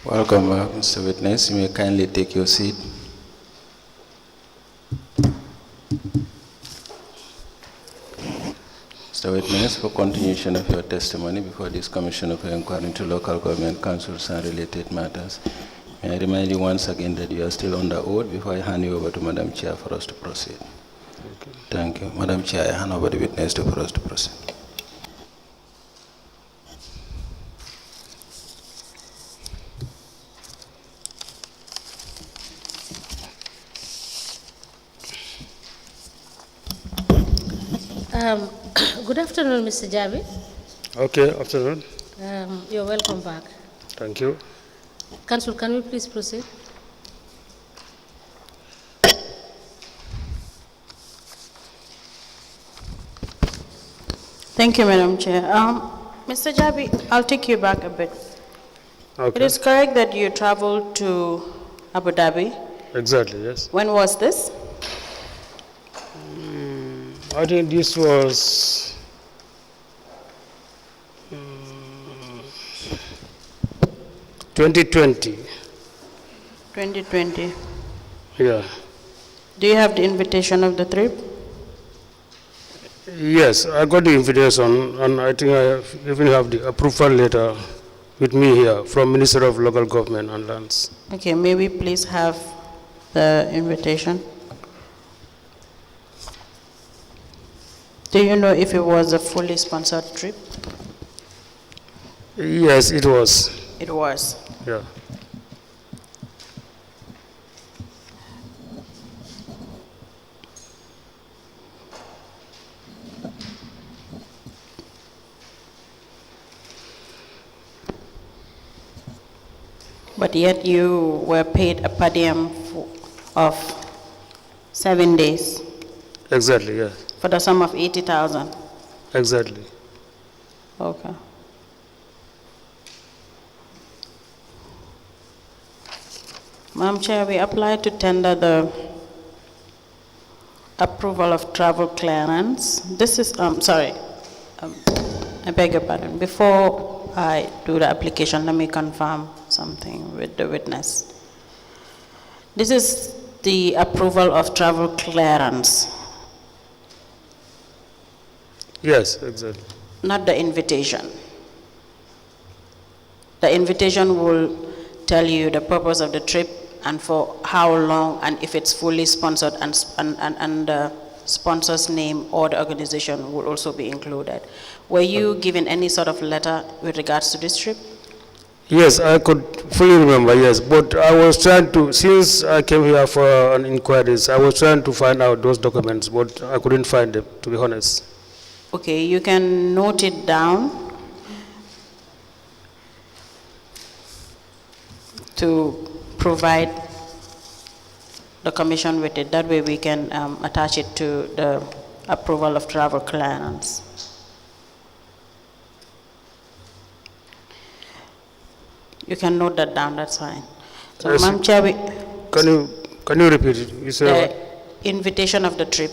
Welcome back, Mr. Witness. You may kindly take your seat. Mr. Witness, for continuation of your testimony before this Commission of Inquiry into Local Government Councils and related matters, may I remind you once again that you are still under oath before I hand you over to Madam Chair for us to proceed. Thank you. Madam Chair, I hand over the witness for us to proceed. Good afternoon, Mr. Jabbi. Okay, afternoon. You're welcome back. Thank you. Council, can we please proceed? Thank you, Madam Chair. Mr. Jabbi, I'll take you back a bit. Okay. It is correct that you traveled to Abu Dhabi. Exactly, yes. When was this? I think this was 2020. 2020. Yeah. Do you have the invitation of the trip? Yes, I got the invitation, and I think I even have the approval letter with me here from Minister of Local Government and Lands. Okay, may we please have the invitation? Do you know if it was a fully sponsored trip? Yes, it was. It was. Yeah. But yet you were paid a per diem of 7 days Exactly, yeah. for the sum of 80,000. Exactly. Okay. Madam Chair, we applied to tender the approval of travel clearance. This is, I beg your pardon. Before I do the application, let me confirm something with the witness. This is the approval of travel clearance, Yes, exactly. not the invitation. The invitation will tell you the purpose of the trip and for how long, and if it's fully sponsored, and the sponsor's name or the organization will also be included. Were you given any sort of letter with regards to this trip? Yes, I could fully remember, yes. But I was trying to, since I came here for an inquiries, I was trying to find out those documents, but I couldn't find them, to be honest. Okay, you can note it down to provide the commission with it. That way we can attach it to the approval of travel clearance. You can note that down, that's fine. So, Yes. Madam Chair, Can you repeat it? You said the invitation of the trip.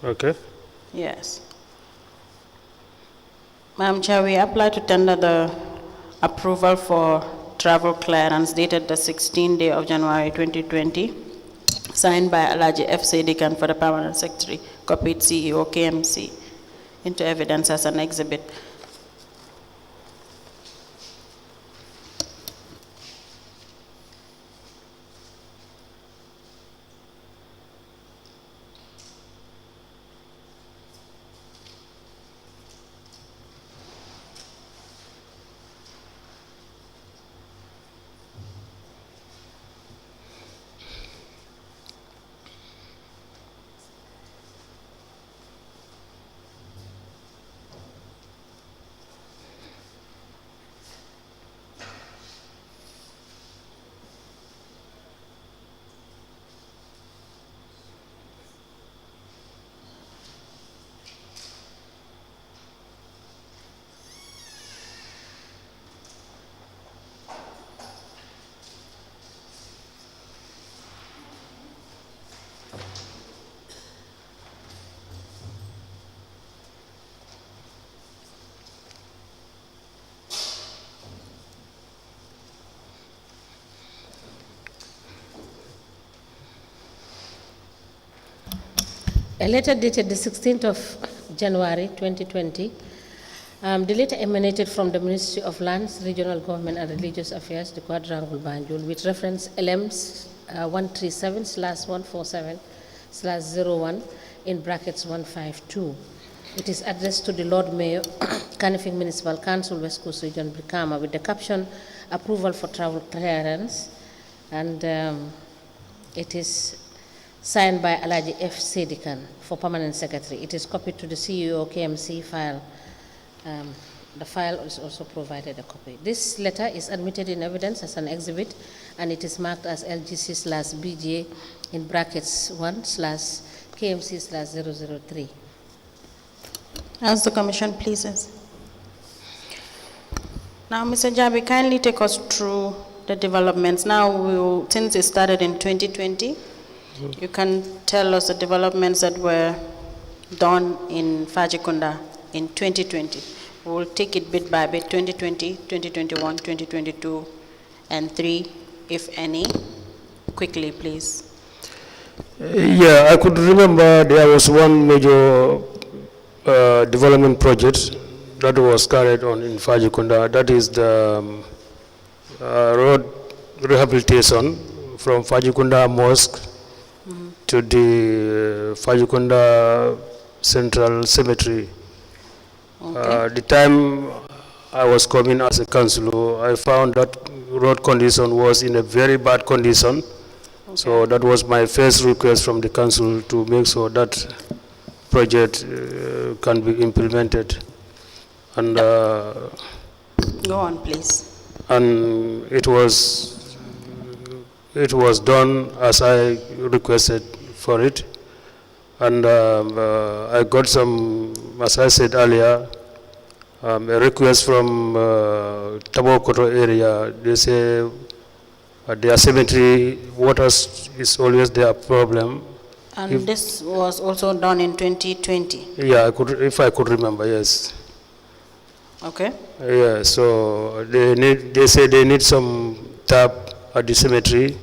okay. Yes. Madam Chair, we apply to tender the approval for travel clearance dated the 16th day of January 2020, signed by Alaji F. Saidy for the Permanent Secretary, copied CEO k.M.C. into evidence as an exhibit. A letter dated the 16th of January 2020. The letter emanated from the Ministry of Lands, Regional Government and Religious Affairs, the Quadrangle Banjul, with reference LMs 137/147/01 in brackets 152. It is addressed to the Lord Mayor, Kanifing Municipal Council, West Coast Region, Brikama, with the caption, approval for travel clearance, and it is signed by Alaji F. Sedikan for Permanent Secretary. It is copied to the CEO k.M.C file. The file is also provided a copy. This letter is admitted in evidence as an exhibit, and it is marked as LGC/BJ in brackets 1/KMC/003. As the Commission pleases. Now, Mr. Jabbi, kindly take us through the developments. Now, since it started in 2020, you can tell us the developments that were done in Fajikunda in 2020. We will take it bit by bit, 2020, 2021, 2022, and 3, if any. Quickly, please. Yeah, I could remember there was one major development project that was carried on in Fajikunda. That is the road rehabilitation from Fajikunda Mosque to the Fajikunda Central Cemetery. Okay. The time I was coming as a councillor, I found that road condition was in a very bad condition. Okay. So that was my first request from the council to make sure that project can be implemented. And Go on, please. And it was done as I requested for it. And I got some, as I said earlier, a request from Tabokoto area. They say their cemetery water is always their problem. And this was also done in 2020? Yeah, if I could remember, yes. Okay. Yeah, so they say they need some tap at the cemetery,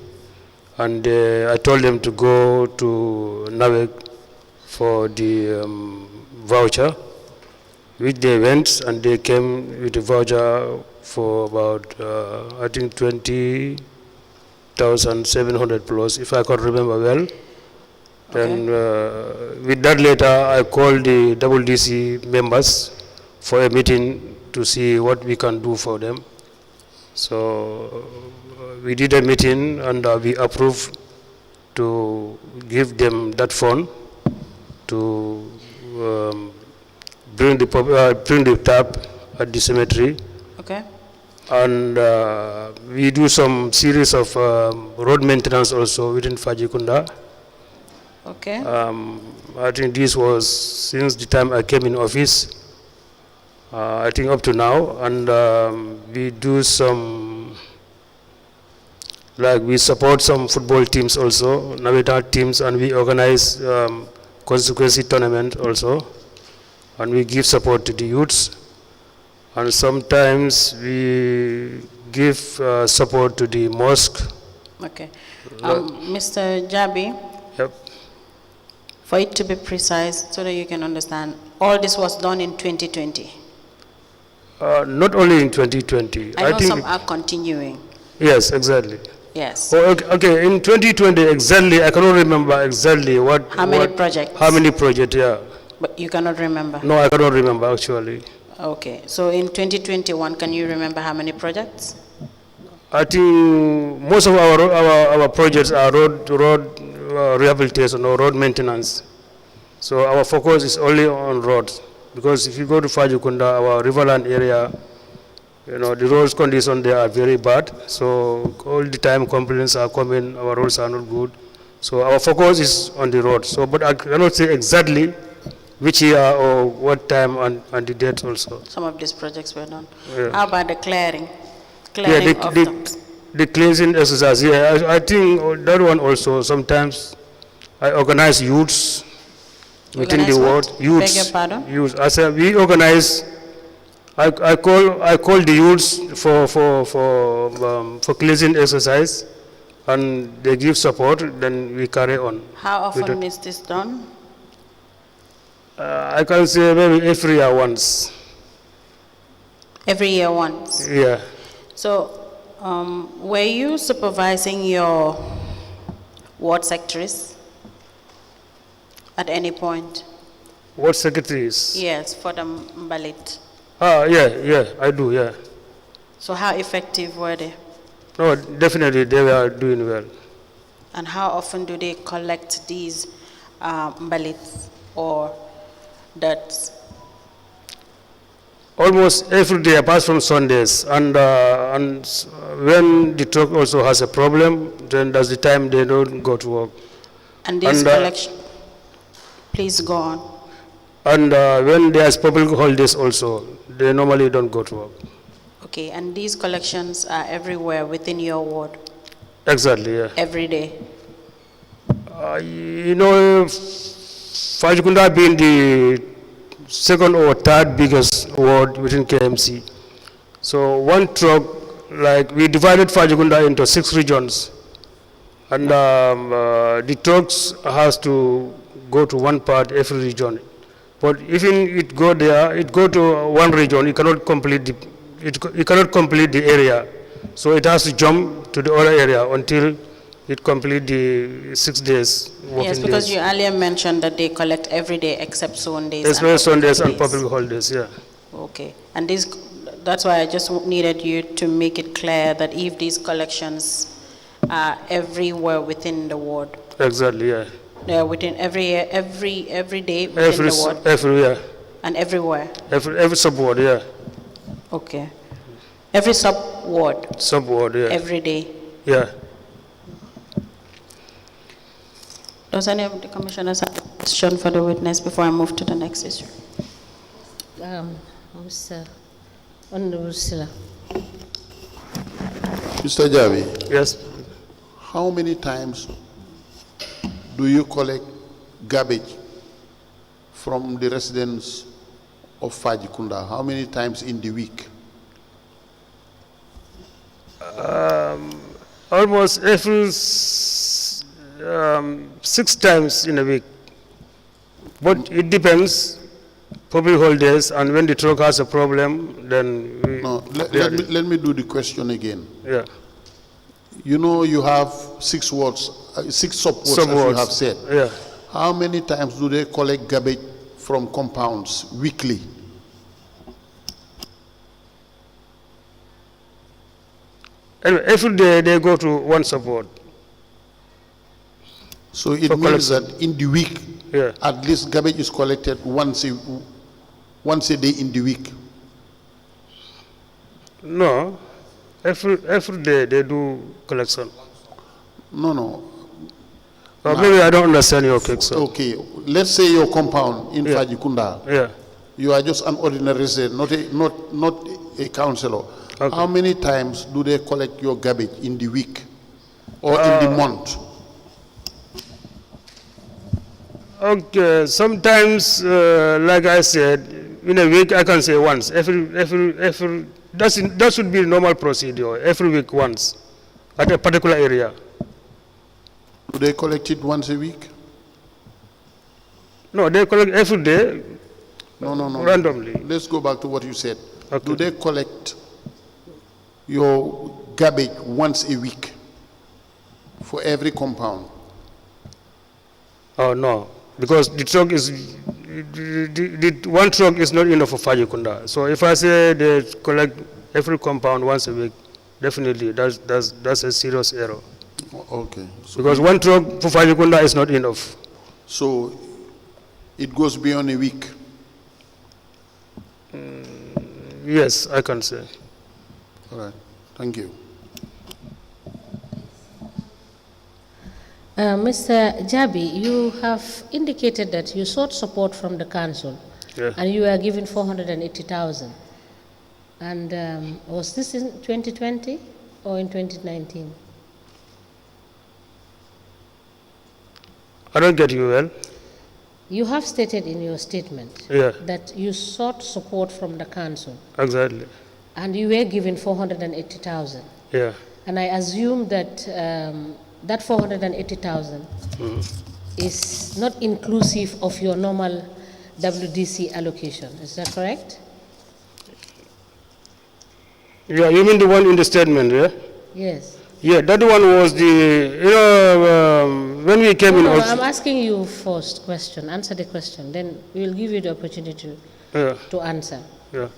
and I told them to go to Navek for the voucher, which they went, and they came with a voucher for about, I think 20,700 plus, if I could remember well. Then with that letter, I called the WDC members for a meeting to see what we can do for them. So we did a meeting, and we approved to give them that fund to bring the tap at the cemetery. Okay. And we do some series of road maintenance also within Fajikunda. Okay. I think this was since the time I came in office, I think up to now, and we do some, like we support some football teams also, Navita teams, and we organize constituency tournament also, and we give support to the youths, and sometimes we give support to the mosque. Okay. Mr. Jabbi, Yep. for it to be precise, so that you can understand, all this was done in 2020? Not only in 2020. I know think some are continuing. Yes, exactly. Yes. Oh, okay, in 2020 exactly, I cannot remember exactly what. How many projects? How many projects, yeah. But you cannot remember? No, I cannot remember actually. Okay. So in 2021, can you remember how many projects? I think most of our projects are road rehabilitation or road maintenance. So our focus is only on roads. Because if you go to Fajikunda, our riverland area, the roads condition there are very bad. So all the time complaints are coming, our roads are not good. So our focus is on the road. So, but I cannot say exactly which year or what time and the date also. Some of these projects were done. Yeah. How about the clearing? Yeah, the cleansing exercise. Yeah, I think that one also. Sometimes I organize youths within the ward. Youths. Beg your pardon? Youths. I said we organize. I call the youths for cleansing exercise, and they give support. Then we carry on. How often is this done? I can say maybe every year once. Every year once. Yeah. So, were you supervising your ward secretaries at any point? What secretaries? Yes, for the Mbalit. Yeah, I do, yeah. So how effective were they? No, definitely they were doing well. And how often do they collect these Mbalits or dirts? Almost every day apart from Sundays. And when the truck also has a problem, then that's the time they don't go to work. And these collection, please go on. And when there's public holidays also, they normally don't go to work. Okay, and these collections are everywhere within your ward? Exactly, yeah. Every day? You know, Fajikunda being the second or third biggest ward within k.M.C. So one truck, like we divided Fajikunda into 6 regions. And the trucks has to go to one part every region. But even it go there, it go to one region, it cannot complete the area. So it has to jump to the other area until it complete the 6 days working Yes, because days. you earlier mentioned that they collect every day except Sundays. Except Sundays and public holidays, yeah. Okay, and that's why I just needed you to make it clear that if these collections are everywhere within the ward. Exactly, yeah. They are within every day within the ward? Everywhere. And everywhere? Every sub-ward, yeah. Okay. Every sub-ward? Sub-ward, yeah. Every day? Yeah. Does any of the commissioners have a question for the witness before I move to the next issue? Mr. Honorable Silla. Mr. Jabbi, Yes. how many times do you collect garbage from the residents of Fajikunda? How many times in the week? Almost every 6 times in a week. But it depends, public holidays, and when the truck has a problem, then we... No, let me do the question again. Yeah. You know you have 6 wards, 6 sub-wards, as you have said. Yeah. How many times do they collect garbage from compounds weekly? Anyway, every day they go to one sub-ward. So it means that in the week, Yeah. at least garbage is collected once a day in the week. No, every day they do collection. No. Maybe I don't understand your question. Okay, let's say your compound in Yeah. Fajikunda. Yeah. You are just an ordinary resident, not a councillor. Okay. How many times do they collect your garbage in the week or in the month? Okay, sometimes, like I said, in a week I can say once. That should be a normal procedure. Every week once, at a particular area. Do they collect it once a week? No, they collect every day. No. Randomly. Let's go back to what you said. Okay. Do they collect your garbage once a week for every compound? Oh no, because the truck is the one truck is not enough for Fajikunda. So if I say they collect every compound once a week, definitely that's a serious error. Okay. Because one truck for Fajikunda is not enough. So it goes beyond a week. Yes, I can say. All right. Thank you. Mr. Jabbi, you have indicated that you sought support from the council, Yeah. and you were given 480,000. And was this in 2020 or in 2019? I don't get you well. You have stated in your statement Yeah. that you sought support from the council, Exactly. and you were given 480,000. Yeah. And I assume that that 480,000 is not inclusive of your normal WDC allocation. Is that correct? Yeah, you mean the one in the statement, yeah? Yes. Yeah, that one was the, when we came in. No, Also, I'm asking you first question. Answer the question. Then we will give you the opportunity to answer. Yeah.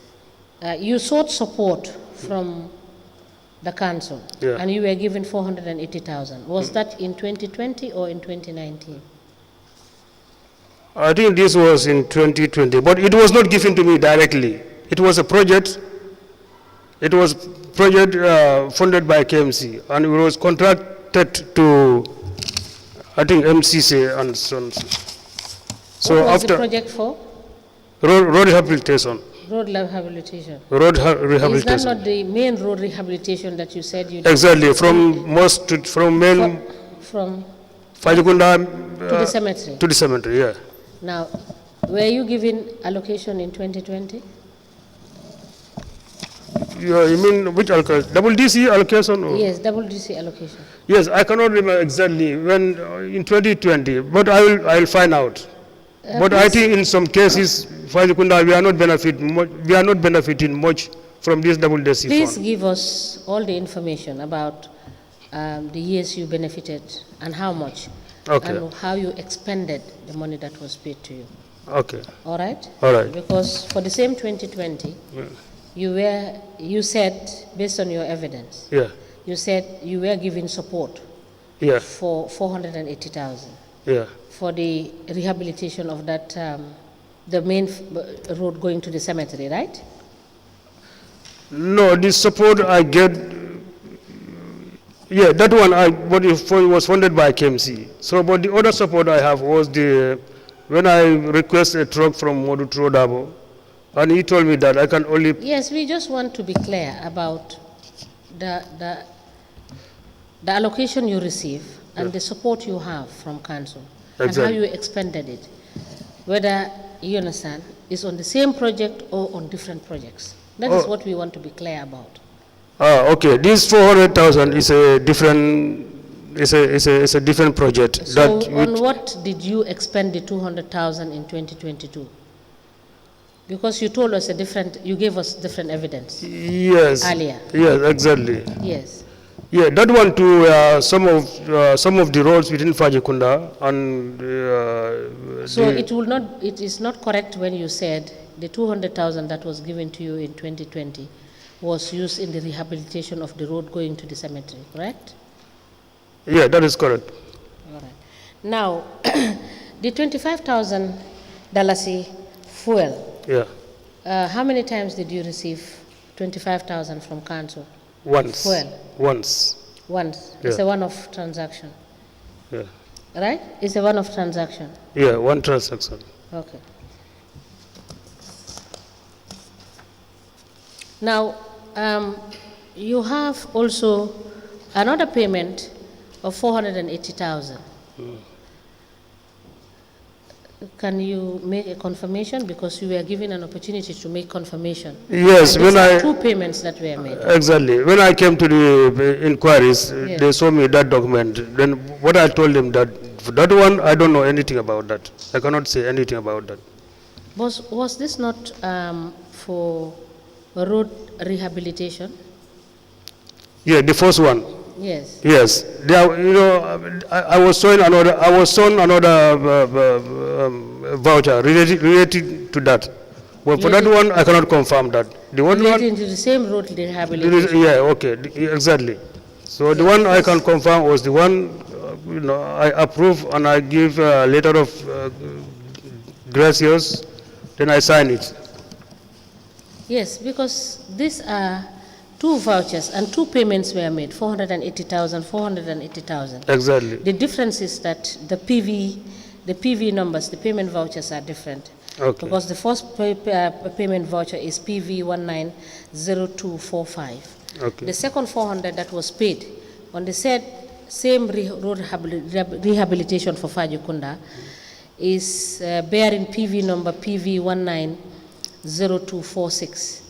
You sought support from the council, and you were given 480,000. Was that in 2020 or in 2019? I think this was in 2020, but it was not given to me directly. It was a project. It was project funded by k.M.C, and it was contracted to, I think, MCC and so on. So what was after the project for? road rehabilitation. Road rehabilitation. Road rehabilitation. Is that not the main road rehabilitation that you said you did? Exactly, from most to, from main from Fajikunda to the cemetery. To the cemetery, yeah. Now, were you given allocation in 2020? Yeah, you mean which allocation? WDC allocation? Or? Yes, WDC allocation. Yes, I cannot remember exactly when in 2020, but I will find out. But I think in some cases, Fajikunda, we are not benefiting much from this WDC Please fund. give us all the information about the years you benefited and how much, and how you expended the money that was paid to you. Okay. All right? All right. Because for the same 2020, you said, based on your evidence, you said you were giving support for 480,000 for the rehabilitation of that, the main road going to the cemetery, right? No, the support I get, that one was funded by k.M.C. So, but the other support I have was when I request a truck from Modu Trodabo, and he told me that I can only... Yes, we just want to be clear about the allocation you receive and the support you have from council and how you expended it. Whether, you understand, is on the same project or on different projects. That is what we want to be clear about. Okay. This 400,000 is a different... It's a different project. So on what did you expend the 200,000 in 2022? Because you told us you gave us different evidence. Yes. Earlier. Yes, exactly. Yes. Yeah, that one too. Some of the roads within Fajikunda and. So it is not correct when you said the 200,000 that was given to you in 2020 was used in the rehabilitation of the road going to the cemetery, correct? Yeah, that is correct. All right. Now, the $25,000 fuel. Yeah. How many times did you receive 25,000 from council? Once. Fuel. Once. Once. Yeah. It's a one-off transaction. Yeah. Right? It's a one-off transaction. Yeah, one transaction. Okay. Now, you have also another payment of 480,000. Can you make a confirmation, because you were given an opportunity to make confirmation? Yes, when I two payments that were made. Exactly. When I came to the inquiries, they showed me that document. Then what I told them that one I don't know anything about that. I cannot say anything about that. Was this not for road rehabilitation? Yeah, the first one. Yes. Yes. There, I was shown another voucher related to that. Well, for that one, I cannot confirm that. The one related to the same road rehabilitation. Yeah. Okay. Exactly. So the one I can confirm was the one I approve, and I give a letter of gracias. Then I sign it. Yes, because these are two vouchers and two payments were made, 480,000, 480,000. Exactly. The difference is that the PV numbers, the payment vouchers are different. Okay. Because the first payment voucher is PV 190245. Okay. The second 400 that was paid on the same road rehabilitation for Fajikunda is bearing PV number PV 190246.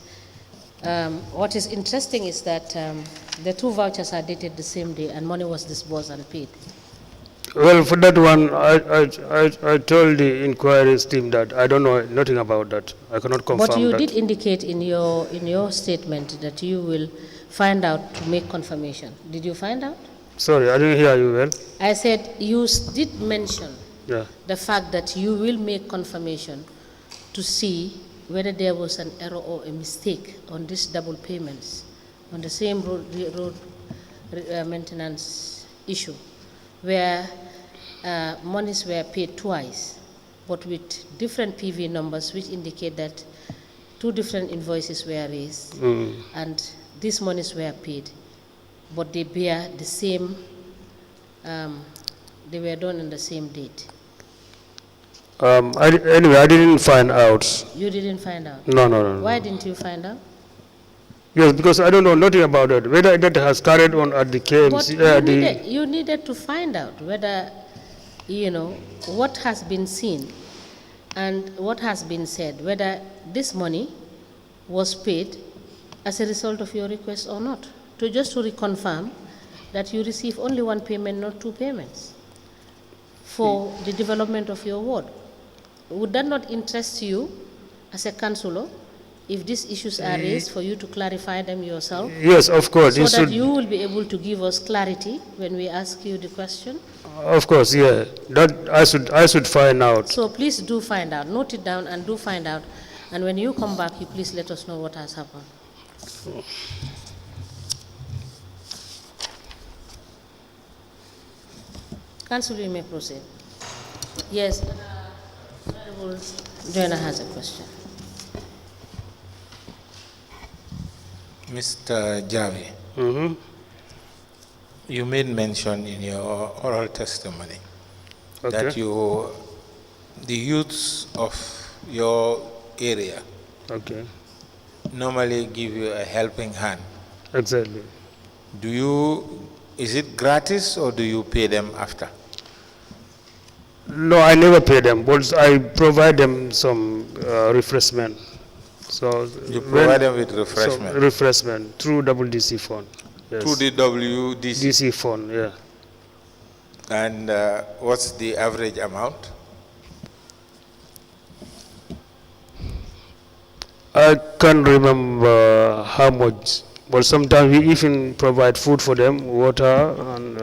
What is interesting is that the two vouchers are dated the same day and money was disbursed and paid. Well, for that one, I told the inquiries team that I don't know nothing about that. I cannot confirm But you that. did indicate in your statement that you will find out to make confirmation. Did you find out? Sorry, I didn't hear you well. I said you did mention Yeah. the fact that you will make confirmation to see whether there was an error or a mistake on these double payments on the same road maintenance issue, where monies were paid twice, but with different PV numbers, which indicate that two different invoices were raised, and these monies were paid, but they bear the same, they were done on the same date. Anyway, I didn't find out. You didn't find out? No. Why didn't you find out? Yes, because I don't know nothing about it. Whether that has carried on at the KMC. But you needed to find out whether, what has been seen and what has been said, whether this money was paid as a result of your request or not. Just to reconfirm that you receive only one payment, not two payments, for the development of your ward. Would that not interest you as a councillor, if these issues are raised, for you to clarify them yourself? Yes, of course. So that you will be able to give us clarity when we ask you the question? Of course, yeah. That I should find out. So please do find out. Note it down and do find out. And when you come back, you please let us know what has happened. Council, you may proceed. Yes, Honorable Joanna has a question. Mr. Jabbi, you made mention in your oral testimony that the youths of your area normally give you a helping hand. Exactly. Is it gratis or do you pay them after? No, I never pay them, but I provide them some refreshment. So you provide them with refreshment? So refreshment through WDC fund. Yes. Through the WDC? DC fund, yeah. And what's the average amount? I can't remember how much, but sometimes we even provide food for them, water, and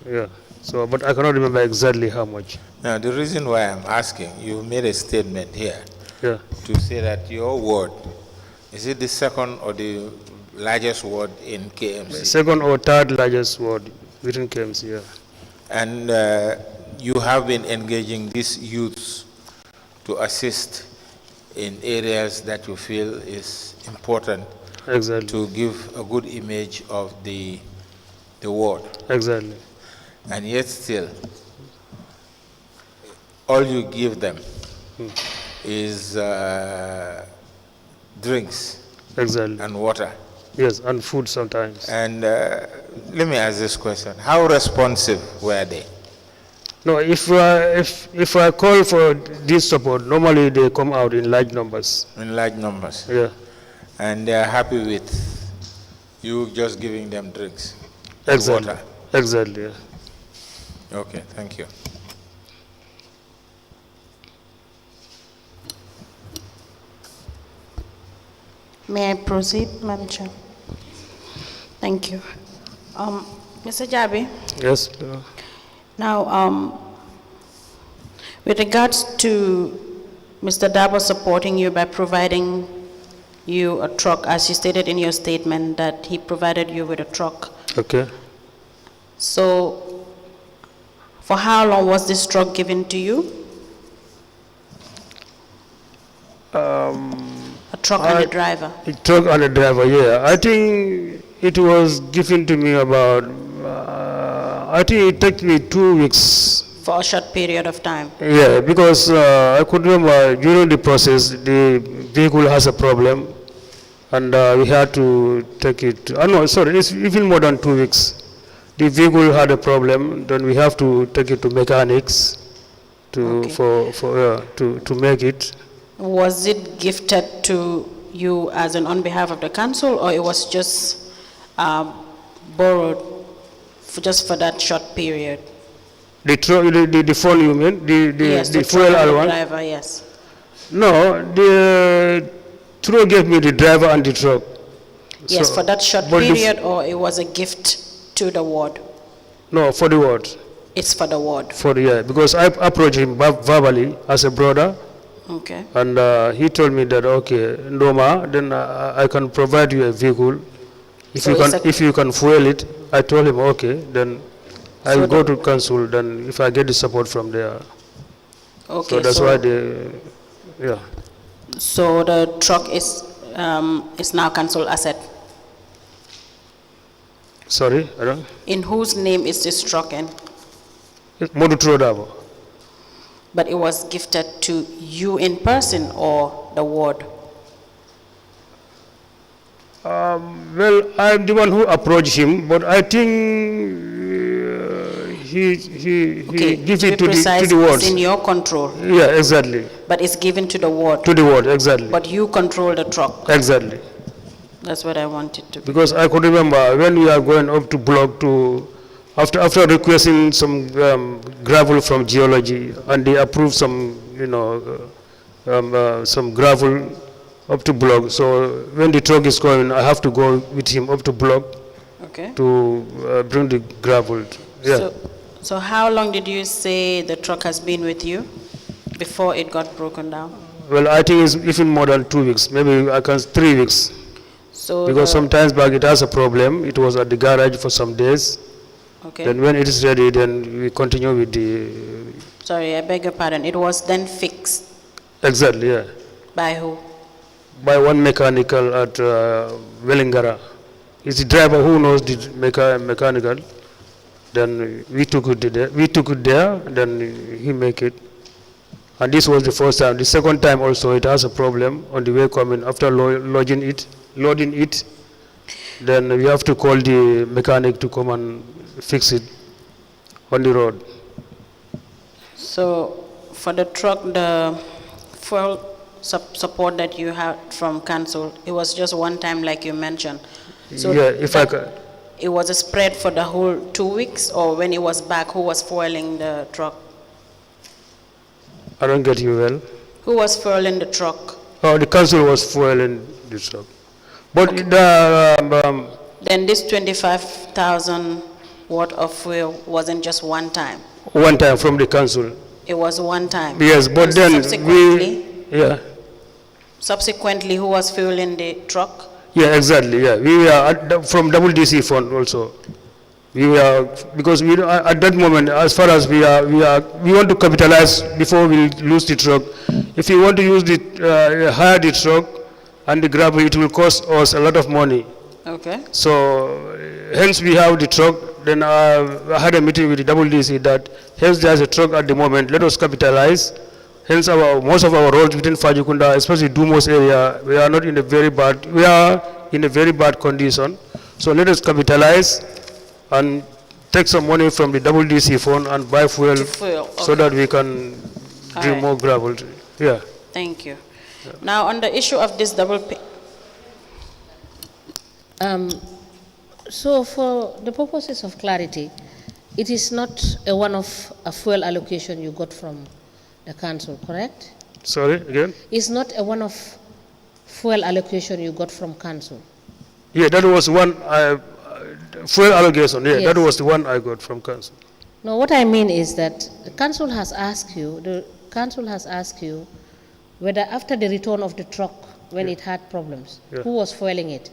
yeah. So, but I cannot remember exactly how much. Now, the reason why I'm asking, you made a statement here to say that your ward, is it the second or the largest ward in k.M.C? Second or third largest ward within k.M.C, yeah. And you have been engaging these youths to assist in areas that you feel is important to give a good image of the ward. Exactly. And yet still, all you give them is drinks and water. Yes, and food sometimes. And let me ask this question. How responsive were they? No, if I call for this support, normally they come out in large numbers. In large numbers? Yeah. And they are happy with you just giving them drinks Exactly. and water? Exactly, yeah. Okay, thank you. May I proceed, Madam Chair? Thank you. Mr. Jabbi? Yes. Now, with regards to Mr. Dabo supporting you by providing you a truck, as you stated in your statement that he provided you with a truck. Okay. So, for how long was this truck given to you? A truck and a driver? A truck and a driver, yeah. I think it was given to me about, I think it took me 2 weeks. For a short period of time? Yeah, because I could remember during the process, the vehicle has a problem, and we had to take it, no, sorry, it's even more than 2 weeks. The vehicle had a problem, then we have to take it to mechanics to make it. Was it gifted to you as on behalf of the council, or it was just borrowed just for that short period? The phone you mean? Yes, The truck fuel and the allowance? driver, yes. No, the truck gave me the driver and the truck. Yes, So- for that short but the period, or it was a gift to the ward? No, for the ward. It's for the ward. Because I approached him verbally as a brother, Okay. and he told me that, okay, Noma, then I can provide you a vehicle. So it's a- If you can fuel it, I told him, okay, then I So will go the- to council, then if I get the support from there. Okay, So that's why they, yeah. So the truck is now council asset. Sorry, I don't. In whose name is this truck in? Modu Trodabo. But it was gifted to you in person or the ward? Well, I'm the one who approached him, but I think he Okay, gives to it be precise, to the it's wards. in your control, Yeah, exactly. but it's given to the ward. To the ward, exactly. But you control the truck. Exactly. That's what I wanted to be. Because I could remember when we are going up to block to, after requesting some gravel from geology, and they approved some, some gravel up to block. So when the truck is going, I have to go with him up to block Okay. to bring the gravel. Yeah. So how long did you say the truck has been with you before it got broken down? Well, I think it's even more than 2 weeks, maybe 3 weeks. So Because the- sometimes back it has a problem. It was at the garage for some days. Okay. Then when it is ready, then we continue with the, Sorry, I beg your pardon. It was then fixed exactly, yeah. by who? By one mechanical at Wellingara. It's the driver who knows the mechanical. Then we took it there, then he make it. And this was the first time. The second time also it has a problem on the way coming. After loading it, then we have to call the mechanic to come and fix it on the road. So for the truck, the fuel support that you had from council, it was just one time like you mentioned. So Yeah, if I that- can. It was a spread for the whole 2 weeks, or when it was back, who was fueling the truck? I don't get you well. Who was fueling the truck? Oh, the council was fueling the truck. But the, Then this 25,000 worth of fuel wasn't just one time. one time from the council. It was one time. Yes, but And then subsequently, yeah. subsequently, who was fueling the truck? Yeah, exactly. Yeah, we were from WDC fund also. We were because we at that moment, as far as we want to capitalize before we lose the truck. If we want to use the hire the truck and the gravel, it will cost us a lot of money. Okay. So hence we have the truck. Then I had a meeting with the WDC that hence there's a truck at the moment. Let us capitalize. Hence most of our roads within Fajikunda, especially Dumos area, we are in a very bad condition. So let us capitalize and take some money from the WDC fund and buy fuel, Fuel, so okay. that we can All do right. more gravel. Yeah. Thank you. Now, on the issue of this double pay, So for the purposes of clarity, it is not a one-off fuel allocation you got from the council, correct? Sorry, again? It's not a one-off fuel allocation you got from council. Yeah, that was one, fuel allocation, yeah, Yes. that was the one I got from council. No, what I mean is that the council has asked you whether after the return of the truck, when it had problems, Yeah. who was fueling it?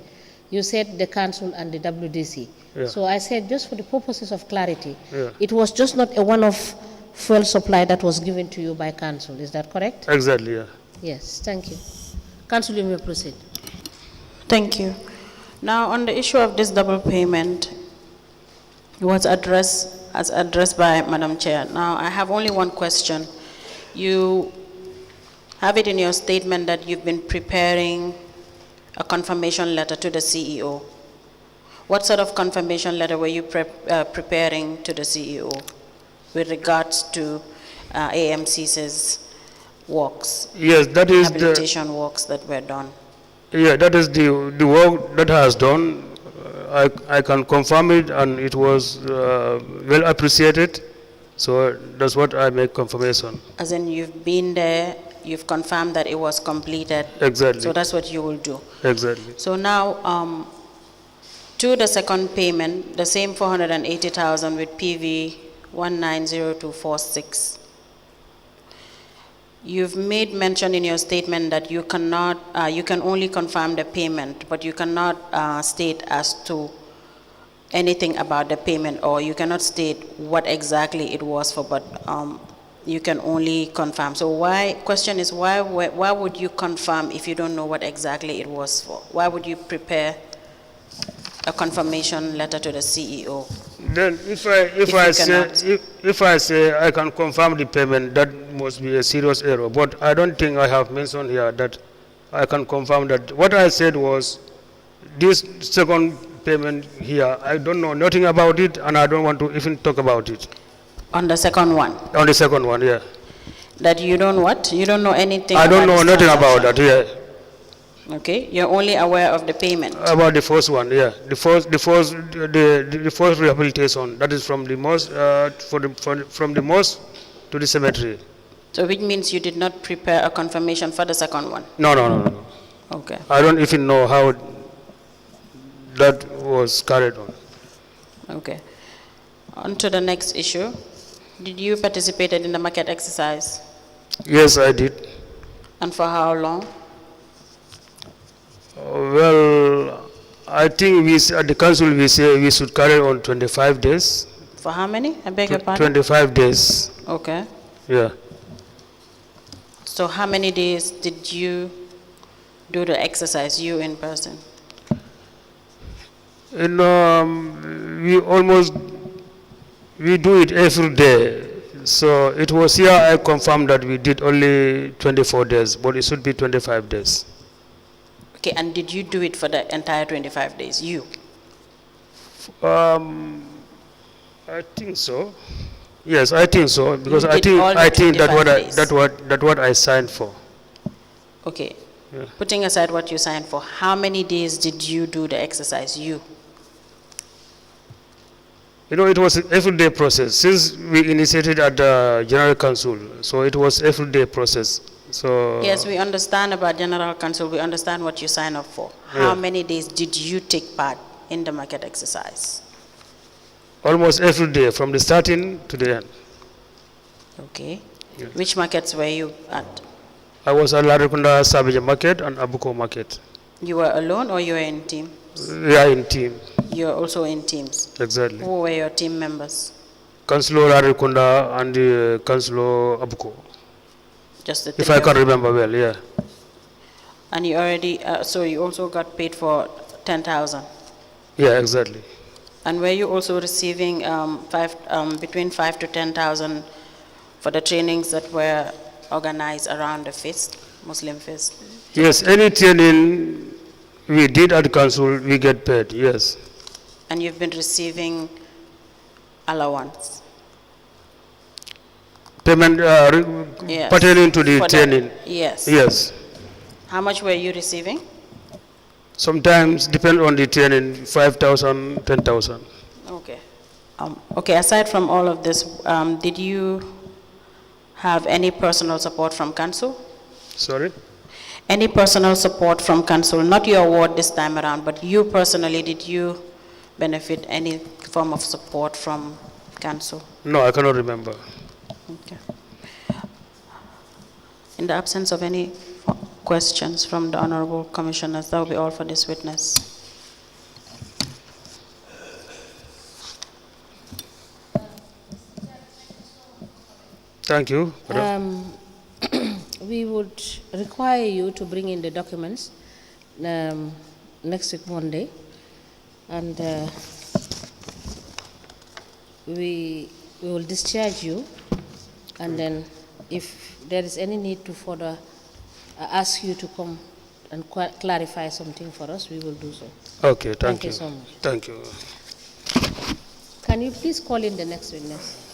You said the council and the WDC. Yeah. So I said, just for the purposes of clarity, Yeah. it was just not a one-off fuel supply that was given to you by council. Is that correct? Exactly, yeah. Yes, thank you. Council, you may proceed. thank you. Now, on the issue of this double payment, it was addressed by Madam Chair. Now, I have only one question. You have it in your statement that you've been preparing a confirmation letter to the CEO. What sort of confirmation letter were you preparing to the CEO with regards to AMC's works, Yes, that is the, rehabilitation works that were done? yeah, that is the work that has done. I can confirm it, and it was well appreciated. So that's what I make confirmation. As in you've been there, you've confirmed that it was completed. Exactly. So that's what you will do. Exactly. So now, to the second payment, the same 480,000 with PV 190246. You've made mention in your statement that you cannot, you can only confirm the payment, but you cannot state as to anything about the payment, or you cannot state what exactly it was for, but you can only confirm. So question is why would you confirm if you don't know what exactly it was for? Why would you prepare a confirmation letter to the CEO? Then if I say I can confirm the payment, that must be a serious error. But I don't think I have mentioned here that I can confirm that. What I said was this second payment here, I don't know nothing about it, and I don't want to even talk about it. On the second one? On the second one, yeah. That you don't what? You don't know anything I don't about know this nothing about transaction? that, yeah. Okay, you're only aware of the payment. About the first one, yeah. The first rehabilitation, that is from the mosque, from the mosque to the cemetery. So which means you did not prepare a confirmation for the second one? No. Okay. I don't even know how that was carried on. Okay. On to the next issue. Did you participate in the market exercise? Yes, I did. And for how long? Well, I think at the council we say we should carry on 25 days. For how many? I beg your pardon? 25 days. Okay. Yeah. So how many days did you do the exercise, you in person? We do it every day. So it was here I confirmed that we did only 24 days, but it should be 25 days. Okay, and did you do it for the entire 25 days, you? I think so. Yes, I think so, because I think that what I signed for. Okay. Yeah. Putting aside what you signed for, how many days did you do the exercise, you? It was an everyday process. Since we initiated at the General Council, so it was everyday process. So yes, we understand about General Council. We understand what you signed up for. Yeah. How many days did you take part in the market exercise? almost every day, from the starting to the end. Okay. Yeah. Which markets were you at? I was at Larikunda Savage Market and Abuko Market. You were alone or you were in team? We are in team. You were also in teams. Exactly. Who were your team members? Councillor Larikunda and Councillor Abuko. Just the If three I of can you. remember well, yeah. And you already, so you also got paid for 10,000. Yeah, exactly. And were you also receiving between 5 to 10,000 for the trainings that were organized around the feast, Muslim feast? Yes, any training we did at the council, we get paid, yes. And you've been receiving allowance? Payment Yes. pertaining to the For training. Yes. Yes. How much were you receiving? Sometimes, depend on the training, 5,000, 10,000. Okay. Okay, aside from all of this, did you have any personal support from council? Sorry? Any personal support from council, not your award this time around, but you personally, did you benefit any form of support from council? No, I cannot remember. Okay. In the absence of any questions from the honorable commissioners, that will be all for this witness. Thank you. We would require you to bring in the documents next week Monday, and we will discharge you, and then if there is any need to further ask you to come and clarify something for us, we will do so. Okay, thank you. You so much. Thank you. Can you please call in the next witness?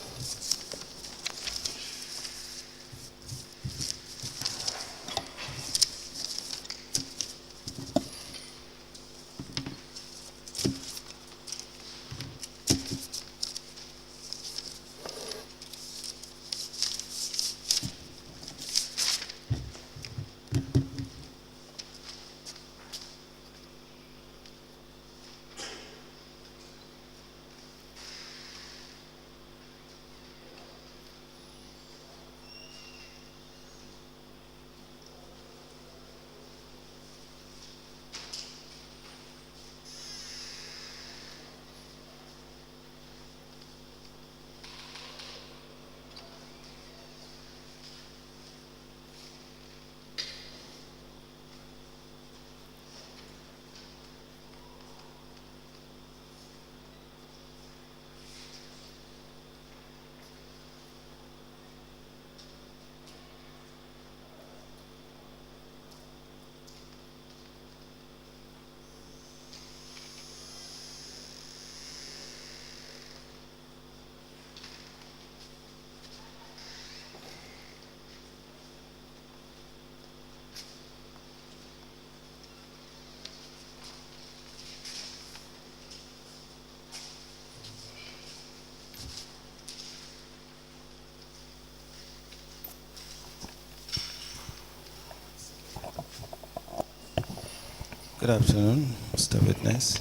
Good afternoon, Mr. Witness.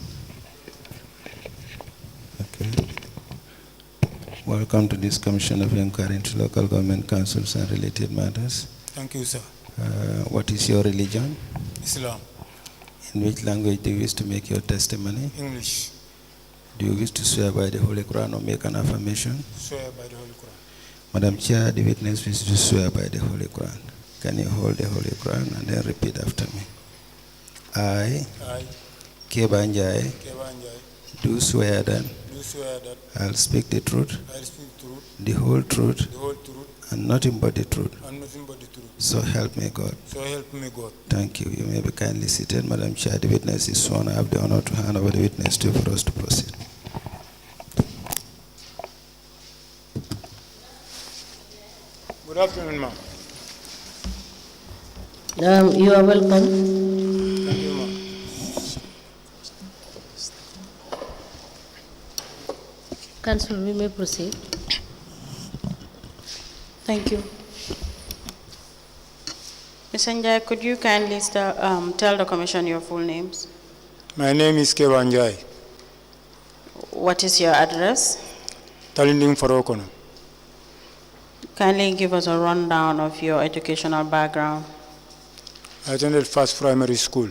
Okay. Welcome to this Commission of Inquiry into Local Government Councils and Related Matters. Thank you, sir. What is your religion? Islam. In which language do you wish to make your testimony? English. Do you wish to swear by the Holy Quran or make an affirmation? Swear by the Holy Quran. Madam Chair, the witness wishes to swear by the Holy Quran. Can you hold the Holy Quran and then repeat after me? I, Kebba Njie, do swear that I'll speak the truth, the whole truth, and nothing but the truth. So help me God. So help me God. Thank you. You may be kindly seated. Madam Chair, the witness is sworn. I have the honor to hand over the witness to you for us to proceed. Good afternoon, ma'am. You are welcome. Thank you, ma'am. Council, we may proceed. Thank you. Mr. Njie, could you kindly tell the Commission your full names? My name is Kebba Njie. What is your address? Talinding Farokono. Kindly give us a rundown of your educational background. I attended First Primary School,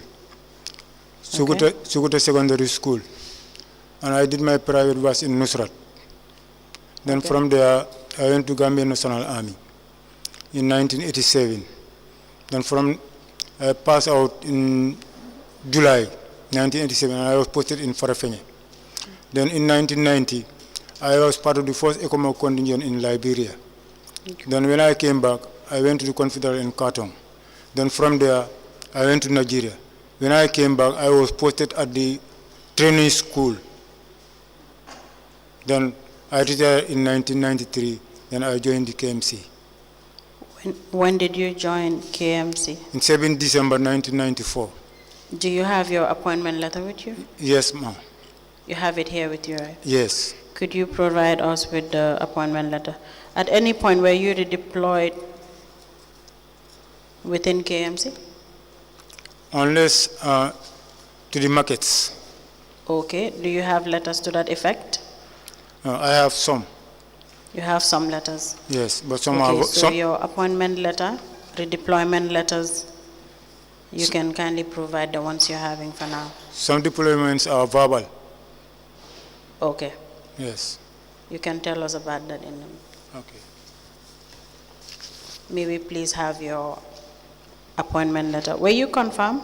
Sukuta Secondary School, and I did my private was in Nusrat. Then from there, I went to Gambia National Army in 1987. Then I passed out in July 1987, and I was posted in Farafenye. Then in 1990, I was part of the first ECOMOG contingent in Liberia. Then when I came back, I went to the Confederate in Khartoum. Then from there, I went to Nigeria. When I came back, I was posted at the training school. Then I retired in 1993. Then I joined the k.M.C. When did you join k.M.C? In 7 December 1994. Do you have your appointment letter with you? Yes, ma'am. You have it here with you, right? Yes. Could you provide us with the appointment letter? At any point were you redeployed within k.M.C? Unless to the markets. Okay. Do you have letters to that effect? I have some. You have some letters? Yes, but some okay, are... so your appointment letter, redeployment letters, you can kindly provide the ones you're having for now. Some deployments are verbal. Okay. Yes. You can tell us about that in Okay. May we please have your appointment letter? Were you confirmed?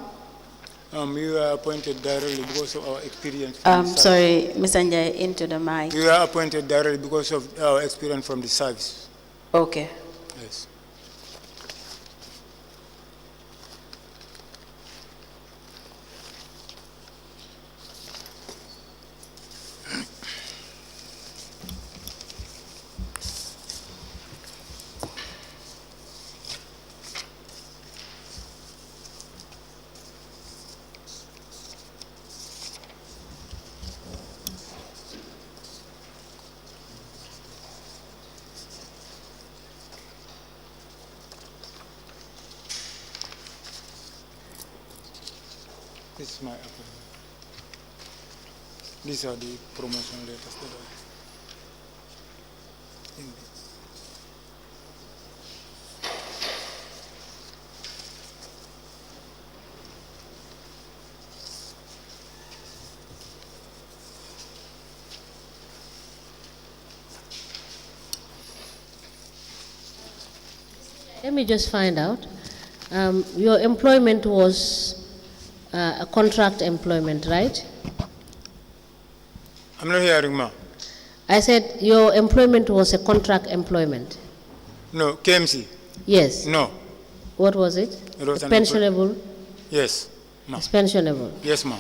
You are appointed directly because of our experience. Sorry, Mr. Njie, into the mic. You are appointed directly because of our experience from the service. Okay. Yes. This is my appointment. These are the promotion letters that are in this. Let me just find out. Your employment was a contract employment, right? I'm not hearing, ma. I said your employment was a contract employment. No, k.M.C. Yes. No. What was it? It was an pensionable? Yes, ma. It's pensionable. Yes, ma.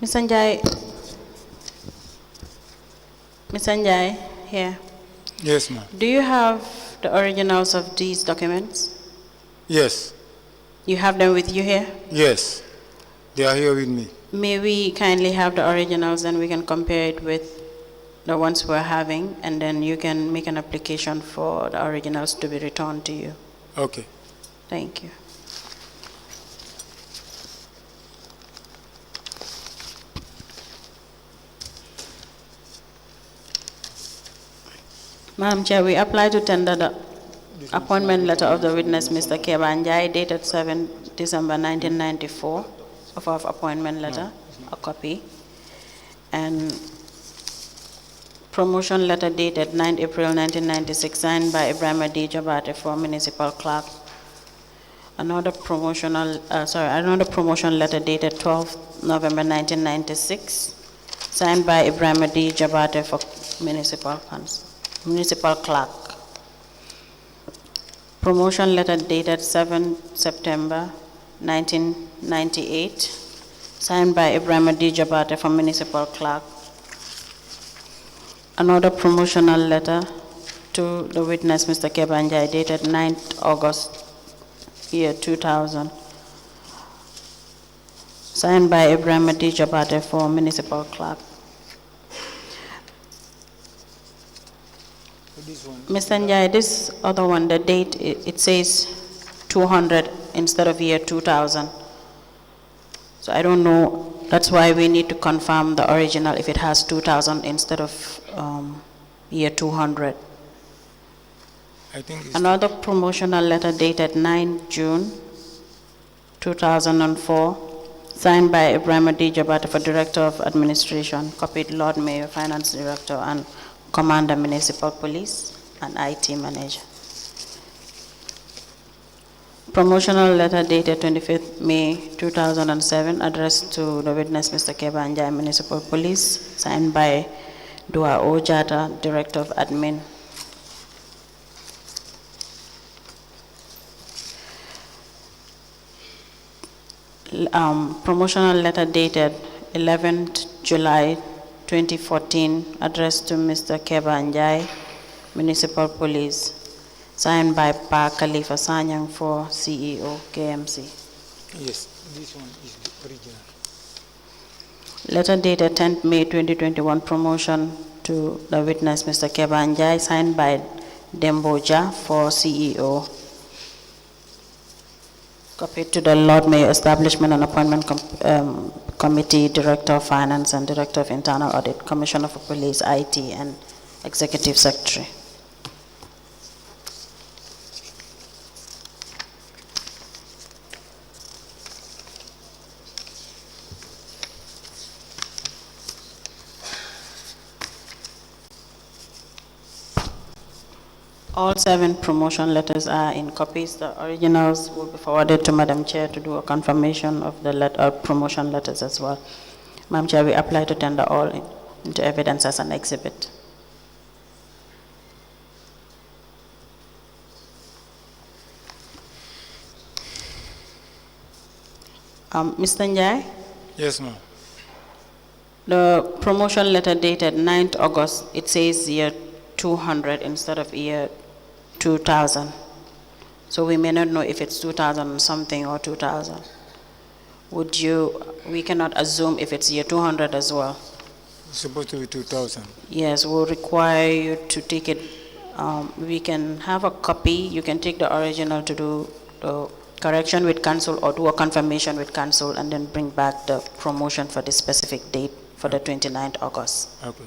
Mr. Njie, Mr. Njie, here. Yes, ma'am. Do you have the originals of these documents? Yes. You have them with you here? Yes. They are here with me. May we kindly have the originals and we can compare it with the ones we're having, and then you can make an application for the originals to be returned to you. Okay. Thank you. Madam Chair, we apply to tender the appointment letter of the witness, Mr. Kebba Njie, dated 7 December 1994, of our appointment letter, a copy, and promotion letter dated 9 April 1996, signed by Ibrahim D. Jabbi for municipal clerk. Another promotion letter dated 12 November 1996, signed by Ibrahim D. Jabbi for municipal clerk. Promotion letter dated 7 September 1998, signed by Ibrahim D. Jabbi for municipal clerk. Another promotional letter to the witness, Mr. Kebba Njie, dated 9th August, year 2000, signed by Ibrahim D. Jabbi for municipal clerk. Mr. Njie, this other one, the date, it says 200 instead of year 2000. So I don't know, that's why we need to confirm the original if it has 2000 instead of year 200. I think it's Another promotional letter dated 9 June 2004, signed by Ibrahim D. Jabbi for Director of Administration, copied Lord Mayor, Finance Director, and Commander Municipal Police, and IT Manager. Promotional letter dated 25th May 2007, addressed to the witness, Mr. Kebba Njie, Municipal Police, signed by Dua Ojata, Director of Admin. Promotional letter dated 11th July 2014, addressed to Mr. Kebba Njie, Municipal Police, signed by Pa Khalifa Sanyang for CEO, k.M.c. yes. This one is the original. Letter dated 10th May 2021, promotion to the witness, Mr. Kebba Njie, signed by Demboja for CEO. Copied to the Lord Mayor Establishment and Appointment Committee, Director of Finance and Director of Internal Audit, Commissioner for Police, IT, and Executive Secretary. All 7 promotion letters are in copies. The originals will be forwarded to Madam Chair to do a confirmation of the promotion letters as well. Madam Chair, we apply to tender all into evidence as an exhibit. Mr. Njie? Yes, ma'am. The promotion letter dated 9th August, it says year 200 instead of year 2000. So we may not know if it's 2000 something or 2000. We cannot assume if it's year 200 as well. It's supposed to be 2000. Yes, we'll require you to take it. We can have a copy. You can take the original to do the correction with council or do a confirmation with council and then bring back the promotion for the specific date for the 29th August. Okay.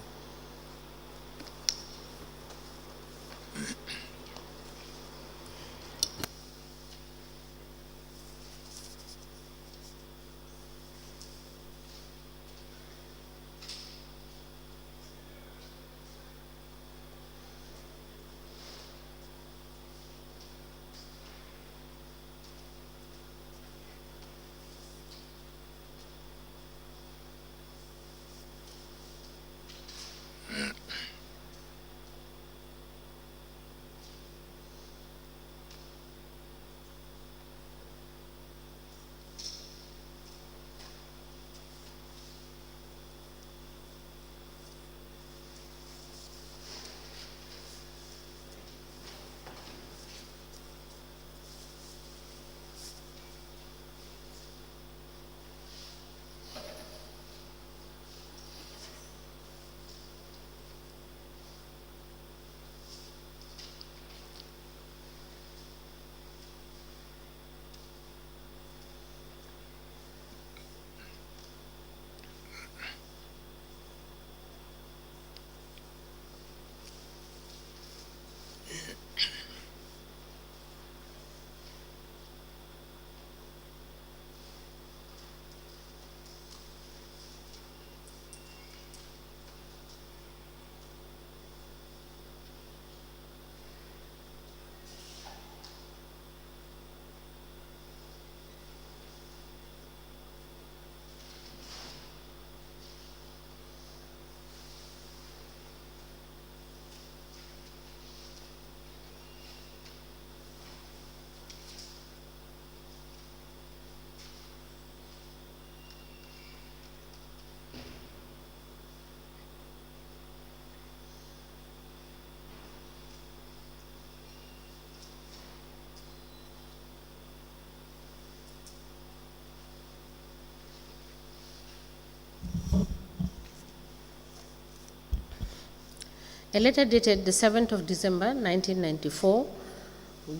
A letter dated the 7th of December 1994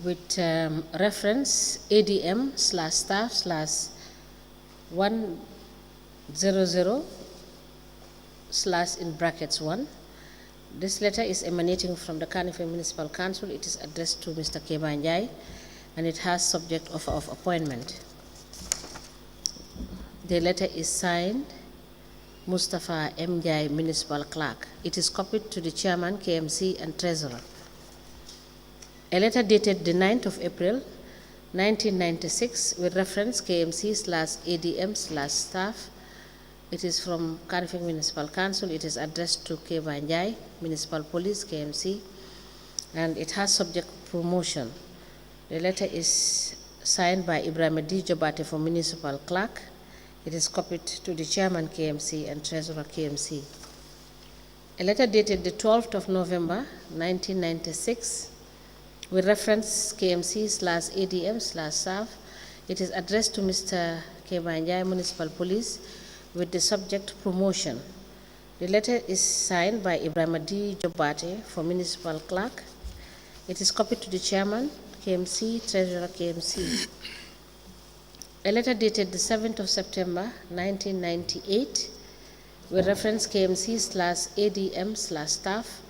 with reference ADM/staff/100/1. This letter is emanating from the Kanifing Municipal Council. It is addressed to Mr. Kebba Njie, and it has subject offer of appointment. The letter is signed Mustafa M. Njie, Municipal Clerk. It is copied to the Chairman, k.m.c, and Treasurer. A letter dated the 9th of April, 1996, with reference KMC/ADM/staff. It is from Kanifing Municipal Council. It is addressed to Kebba Njie, Municipal Police, KMC, and it has subject promotion. The letter is signed by Ibrahim Jabbi for Municipal Clerk. It is copied to the Chairman, KMC, and Treasurer, KMC. A letter dated the 12th of November, 1996, with reference KMC/ADM/staff. It is addressed to Mr. Kebba Njie, Municipal Police, with the subject promotion. The letter is signed by Ibrahim Jabbi for Municipal Clerk. It is copied to the Chairman, KMC, Treasurer, KMC. A letter dated the 7th of September, 1998, with reference KMC/ADM/staff.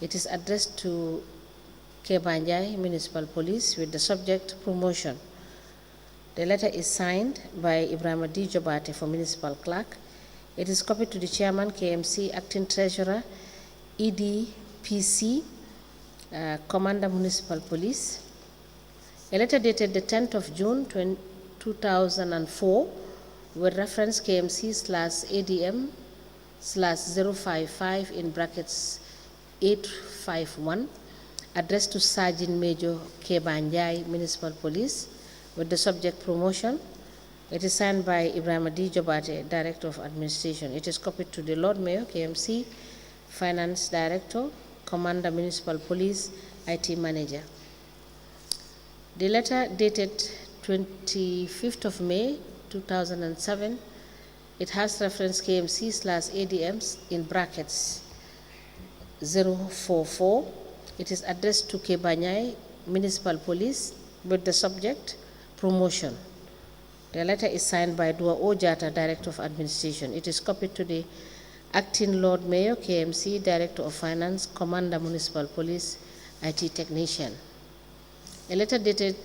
It is addressed to Kebba Njie, Municipal Police, with the subject promotion. The letter is signed by Ibrahim Jabbi for Municipal Clerk. It is copied to the Chairman, KMC, Acting Treasurer, EDPC, Commander Municipal Police. A letter dated the 10th of June, 2004, with reference KMC/ADM/055 in brackets 851, addressed to Sergeant Major Kebba Njie, Municipal Police, with the subject promotion. It is signed by Ibrahim Jabbi, Director of Administration. It is copied to the Lord Mayor, KMC, Finance Director, Commander Municipal Police, IT Manager. The letter dated 25th of May, 2007. It has reference KMC/ADMs in brackets 044. It is addressed to Kebba Njie, Municipal Police, with the subject promotion. The letter is signed by Dua Ojata, Director of Administration. It is copied to the Acting Lord Mayor, KMC, Director of Finance, Commander Municipal Police, IT Technician. A letter dated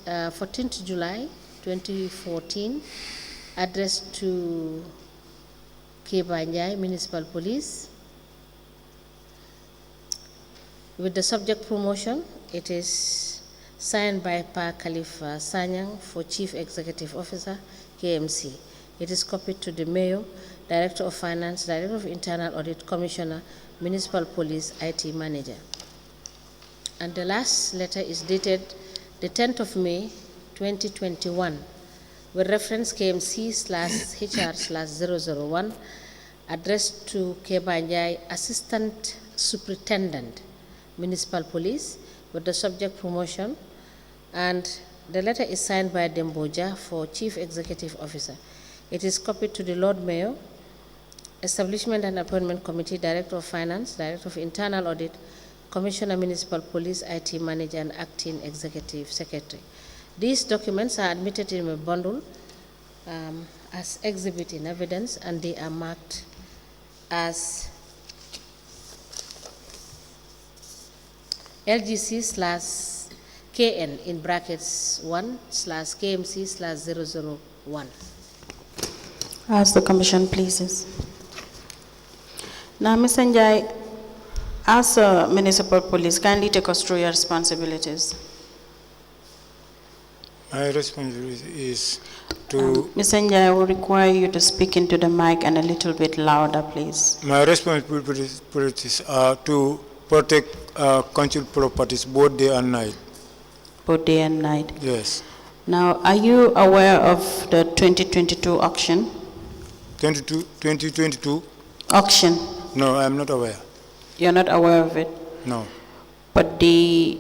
14th July 2014, addressed to Kebba Njie, Municipal Police, with the subject promotion. It is signed by Pa Khalifa Sanyang for Chief Executive Officer, KMC. It is copied to the Mayor, Director of Finance, Director of Internal Audit, Commissioner, Municipal Police, IT Manager. And the last letter is dated the 10th of May, 2021, with reference KMC/HR/001, addressed to Kebba Njie, Assistant Superintendent, Municipal Police, with the subject promotion, and the letter is signed by Demboja for Chief Executive Officer. It is copied to the Lord Mayor, Establishment and Appointment Committee, Director of Finance, Director of Internal Audit, Commissioner Municipal Police, IT Manager, and Acting Executive Secretary. These documents are admitted in a bundle as exhibit in evidence, and they are marked as LGC/KN in brackets 1/KMC/001. As the Commission pleases. Now, Mr. Njie, as a Municipal Police, kindly take us through your responsibilities. My responsibility is to... Mr. Njie, I will require you to speak into the mic and a little bit louder, please. My responsibilities are to protect council properties both day and night. Both day and night? Yes. Now, are you aware of the 2022 auction? 2022? Auction? No, I am not aware. You're not aware of it? No. But the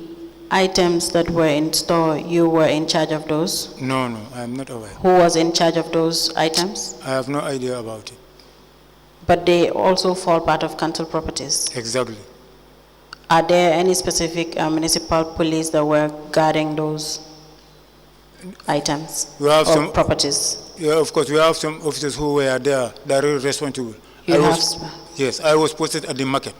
items that were in store, you were in charge of those? No, I am not aware. Who was in charge of those items? I have no idea about it. But they also fall part of council properties? Exactly. Are there any specific municipal police that were guarding those items We have or some properties? Yeah, of course, we have some officers who were there that are responsible. Yes, I was posted at the market.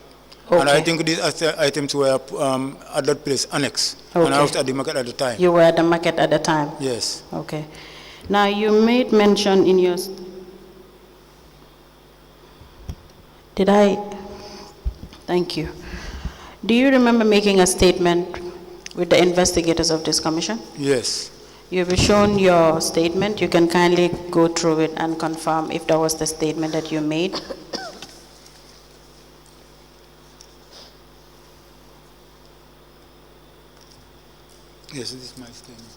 Okay. And I think these items were at that place, annex. Okay. And I was at the market at the time. You were at the market at the time? Yes. Okay. Now, you made mention in your... Thank you. Do you remember making a statement with the investigators of this commission? Yes. You've shown your statement. You can kindly go through it and confirm if that was the statement that you made. Yes, this is my statement.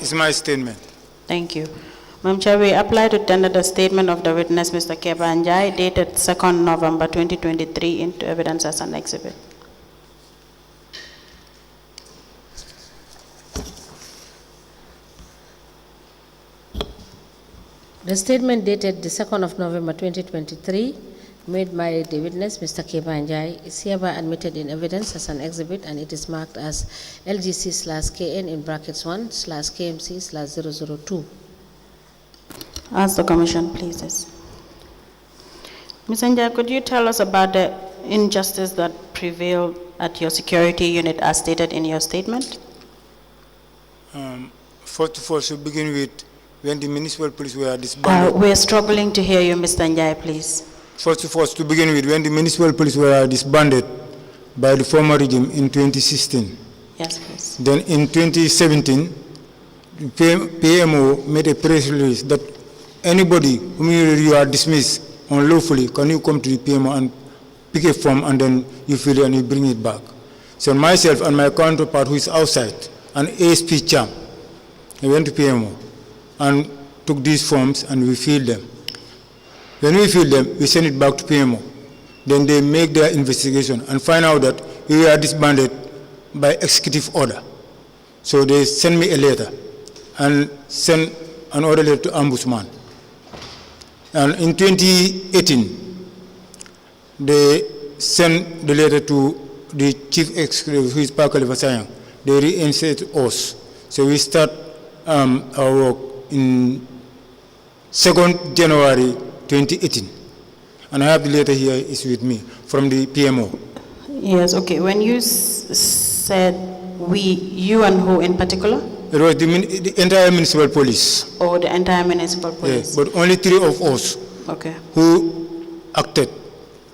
It's my statement. Thank you. Madam Chair, we apply to tender the statement of the witness, Mr. Kebba and Njie, dated 2nd November 2023, into evidence as an exhibit. The statement dated the 2nd of November 2023, made by the witness, Mr. Kebba and Njie, is hereby admitted in evidence as an exhibit, and it is marked as LGC/KN in brackets 1/KMC/002. Ask the commission, please. Ms. Njie, could you tell us about the injustice that prevailed at your security unit as stated in your statement? First of all, to begin with, when the municipal police were disbanded. We're struggling to hear you, Mr. Njie, please. First of all, to begin with, when the municipal police were disbanded by the former regime in 2016. Yes, please. Then in 2017, the PMO made a press release that anybody whom you are dismissed unlawfully, can you come to the PMO and pick a form and then you fill it and you bring it back. So myself and my counterpart who is outside, an ASP champ, we went to PMO and took these forms and we filled them. When we fill them, we send it back to PMO. Then they make their investigation and find out that we are disbanded by executive order. So they send me a letter and send an order letter to Ombudsman. And in 2018, they sent the letter to the chief executive, who is Parker Levasayang. They reinstate us. So we start our work in 2nd January 2018. And I have the letter here, is with me, from the PMO. Yes, okay. When you said we, you and who in particular? It was the entire municipal police. Oh, the entire municipal police. Yes, but only 3 of us who acted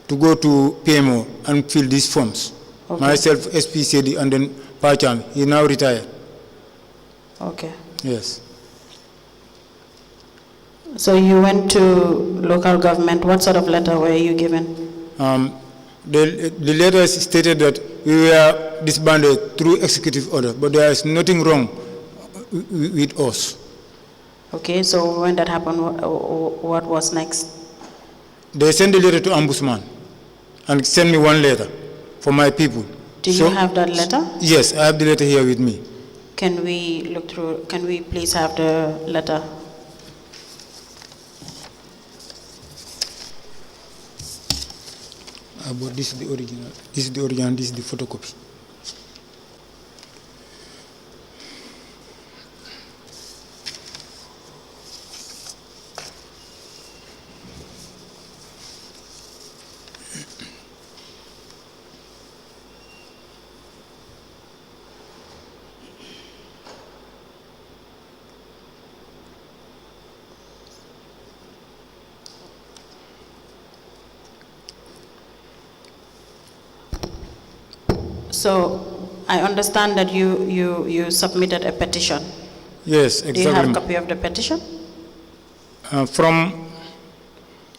to go to PMO and fill these forms. Okay. Myself, SP Saidy, and then Pacham. He now retired. Okay. Yes. So you went to local government. What sort of letter were you given? The letter stated that we were disbanded through executive order, but there is nothing wrong with us. Okay, so when that happened, what was next? They sent the letter to Ombudsman and sent me one letter for my people. Do you have that letter? Yes, I have the letter here with me. Can we look through, can we please have the letter? But this is the original. This is the original, this is the photocopy. So I understand that you submitted a petition. Yes, exactly. Do you have a copy of the petition? From?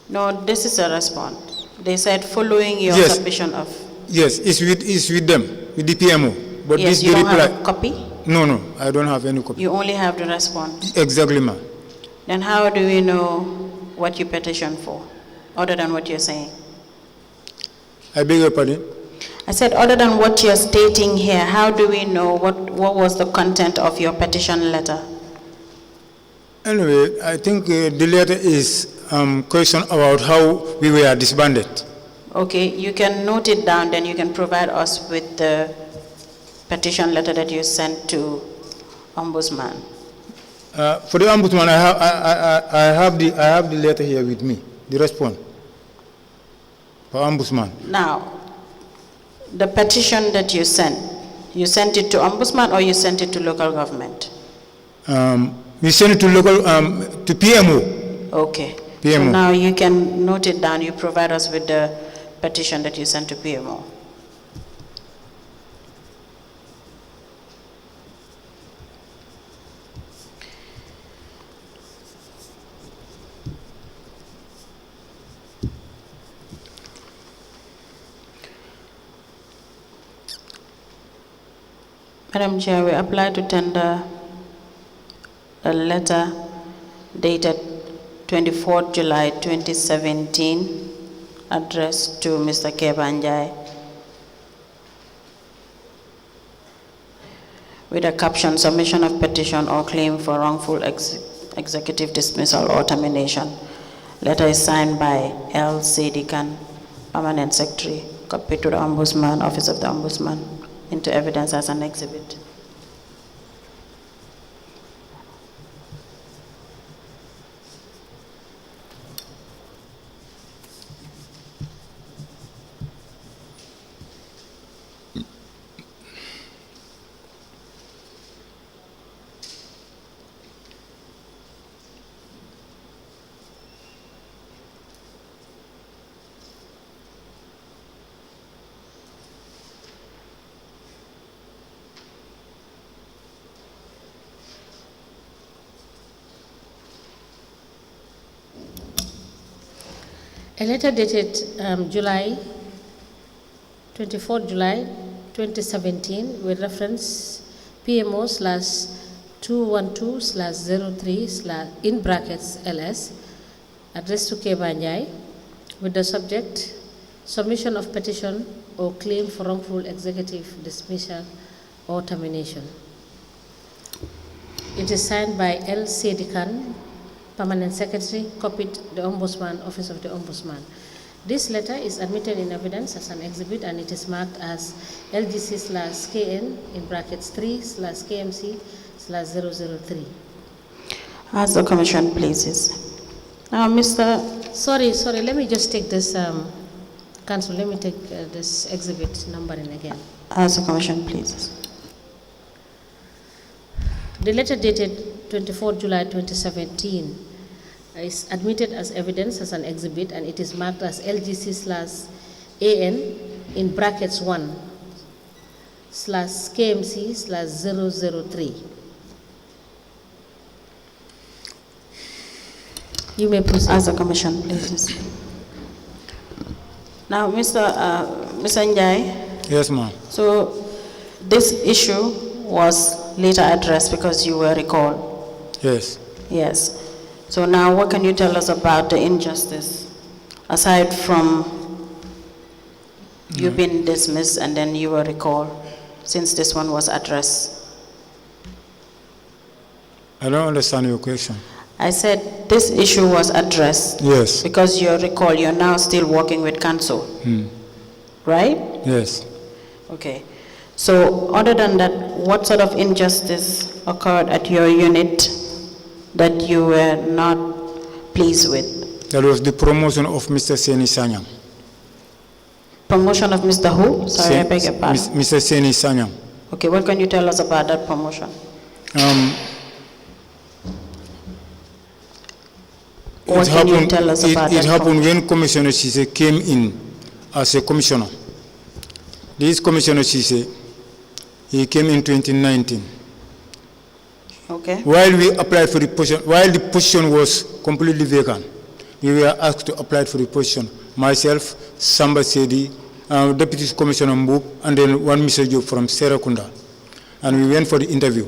No, this is a response. They said following your submission of. Yes, it's with them, with the PMO. But yes, this you don't reply, have a copy? No, I don't have any copy. You only have the response? Exactly, ma'am. Then how do we know what you petitioned for, other than what you're saying? I beg your pardon? I said, other than what you're stating here, how do we know what was the content of your petition letter? Anyway, I think the letter is question about how we were disbanded. Okay, you can note it down, then you can provide us with the petition letter that you sent to Ombudsman. For the Ombudsman, I have the letter here with me, the response. For Ombudsman. Now, the petition that you sent it to Ombudsman or you sent it to local government? We sent it to local, to PMO. Okay. PMO. So now you can note it down, you provide us with the petition that you sent to PMO. Madam Chair, we apply to tender a letter dated 24th July 2017 addressed to Mr. Kebba Njie with a caption, submission of petition or claim for wrongful executive dismissal or termination. Letter is signed by L. Saidy, Permanent Secretary, copied to the Ombudsman, Office of the Ombudsman, into evidence as an exhibit. A letter dated 24 July 2017 with reference PMO /212/03/ in brackets LS addressed to Kebba Njie with the subject submission of petition or claim for wrongful executive dismissal or termination. It is signed by L. Saidy, Permanent Secretary, copied the Ombudsman, Office of the Ombudsman. This letter is admitted in evidence as an exhibit and it is marked as LGC/KN in brackets 3/KMC/003. As the Commission pleases. Now, Mr. Sorry, let me just take this, Council, let me take this exhibit numbering again. As the Commission pleases. The letter dated 24 July 2017 is admitted as evidence as an exhibit and it is marked as LGC/AN in brackets 1/KMC/003. You may proceed. As the Commission pleases. Now, Mr. Njie. Yes, ma'am. So, this issue was later addressed because you were recalled. Yes. Yes. So now what can you tell us about the injustice? Aside from you've been dismissed and then you were recalled, since this one was addressed. I don't understand your question. I said this issue was addressed. Yes. Because you're recalled, you're now still working with council. Right? Yes. Okay. So other than that, what sort of injustice occurred at your unit that you were not pleased with? That was the promotion of Mr. Seni Sanyang. Promotion of Mr. who? Sorry, I beg your pardon. Mr. Seni Sanyang. Okay, what can you tell us about that promotion? What can you tell us about that? It happened when Commissioner Cisse came in as a commissioner. This Commissioner Cisse, he came in 2019. Okay. While we applied for the position, while the position was completely vacant, we were asked to apply for the position. Myself, Samba Saidy, Deputy Commissioner Mbub, and then one Mr. Job from Serakunda. And we went for the interview.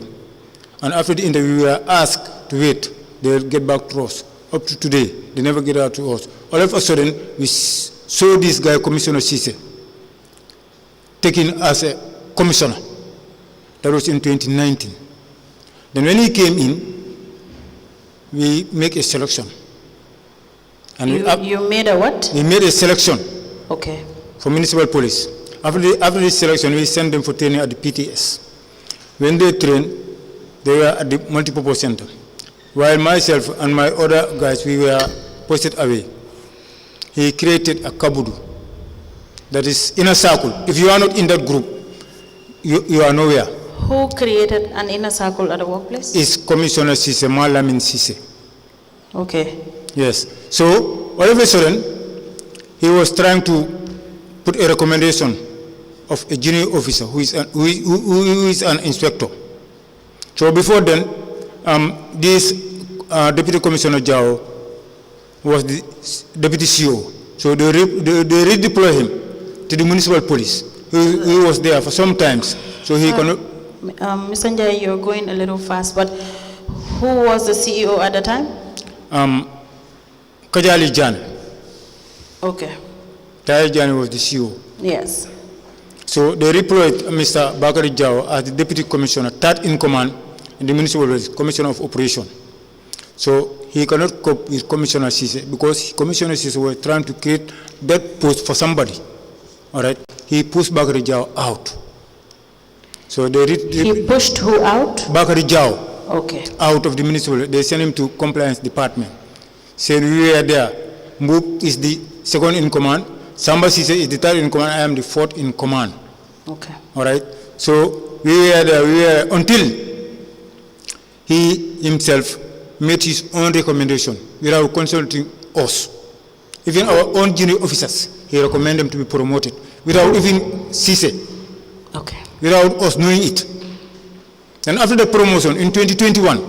And after the interview, we were asked to wait. They'll get back to us. Up to today, they never get out to us. All of a sudden, we saw this guy, Commissioner Cisse, taken as a commissioner. That was in 2019. Then when he came in, we make a selection. And you made a what? We made a selection. Okay. for municipal police. After this selection, we sent them for training at the PTS. When they trained, they were at the multipurpose center. While myself and my other guys, we were posted away. He created a kabudu, that is inner circle. If you are not in that group, you are nowhere. Who created an inner circle at the workplace? It's Commissioner Sise, Malamin Sise. Okay. Yes. So, all of a sudden, he was trying to put a recommendation of a junior officer who is an inspector. So before then, this Deputy Commissioner Jao was the Deputy CEO. So they redeploy him to the municipal police. He was there for some times. So he cannot. Mr. Njie, you're going a little fast, but who was the CEO at the time? Kajali Jan. Okay. Kajali Jan was the CEO. Yes. So they redeployed Mr. Bakari Jao as the Deputy Commissioner, third in command in the municipal police, Commissioner of Operation. So he cannot cope with Commissioner Sise because Commissioner Sise was trying to create that post for somebody. All right. He pushed Bakari Jao out. So he pushed who out? Bakari Jao. Okay. Out of the municipal. They sent him to compliance department. Said we were there. Mbuk is the second in command. Samba Sise is the third in command. I am the fourth in command. Okay. All right. So we were there. Until he himself made his own recommendation without consulting us. Even our own junior officers, he recommended them to be promoted without even Sise. Okay. Without us knowing it. And after the promotion in 2021,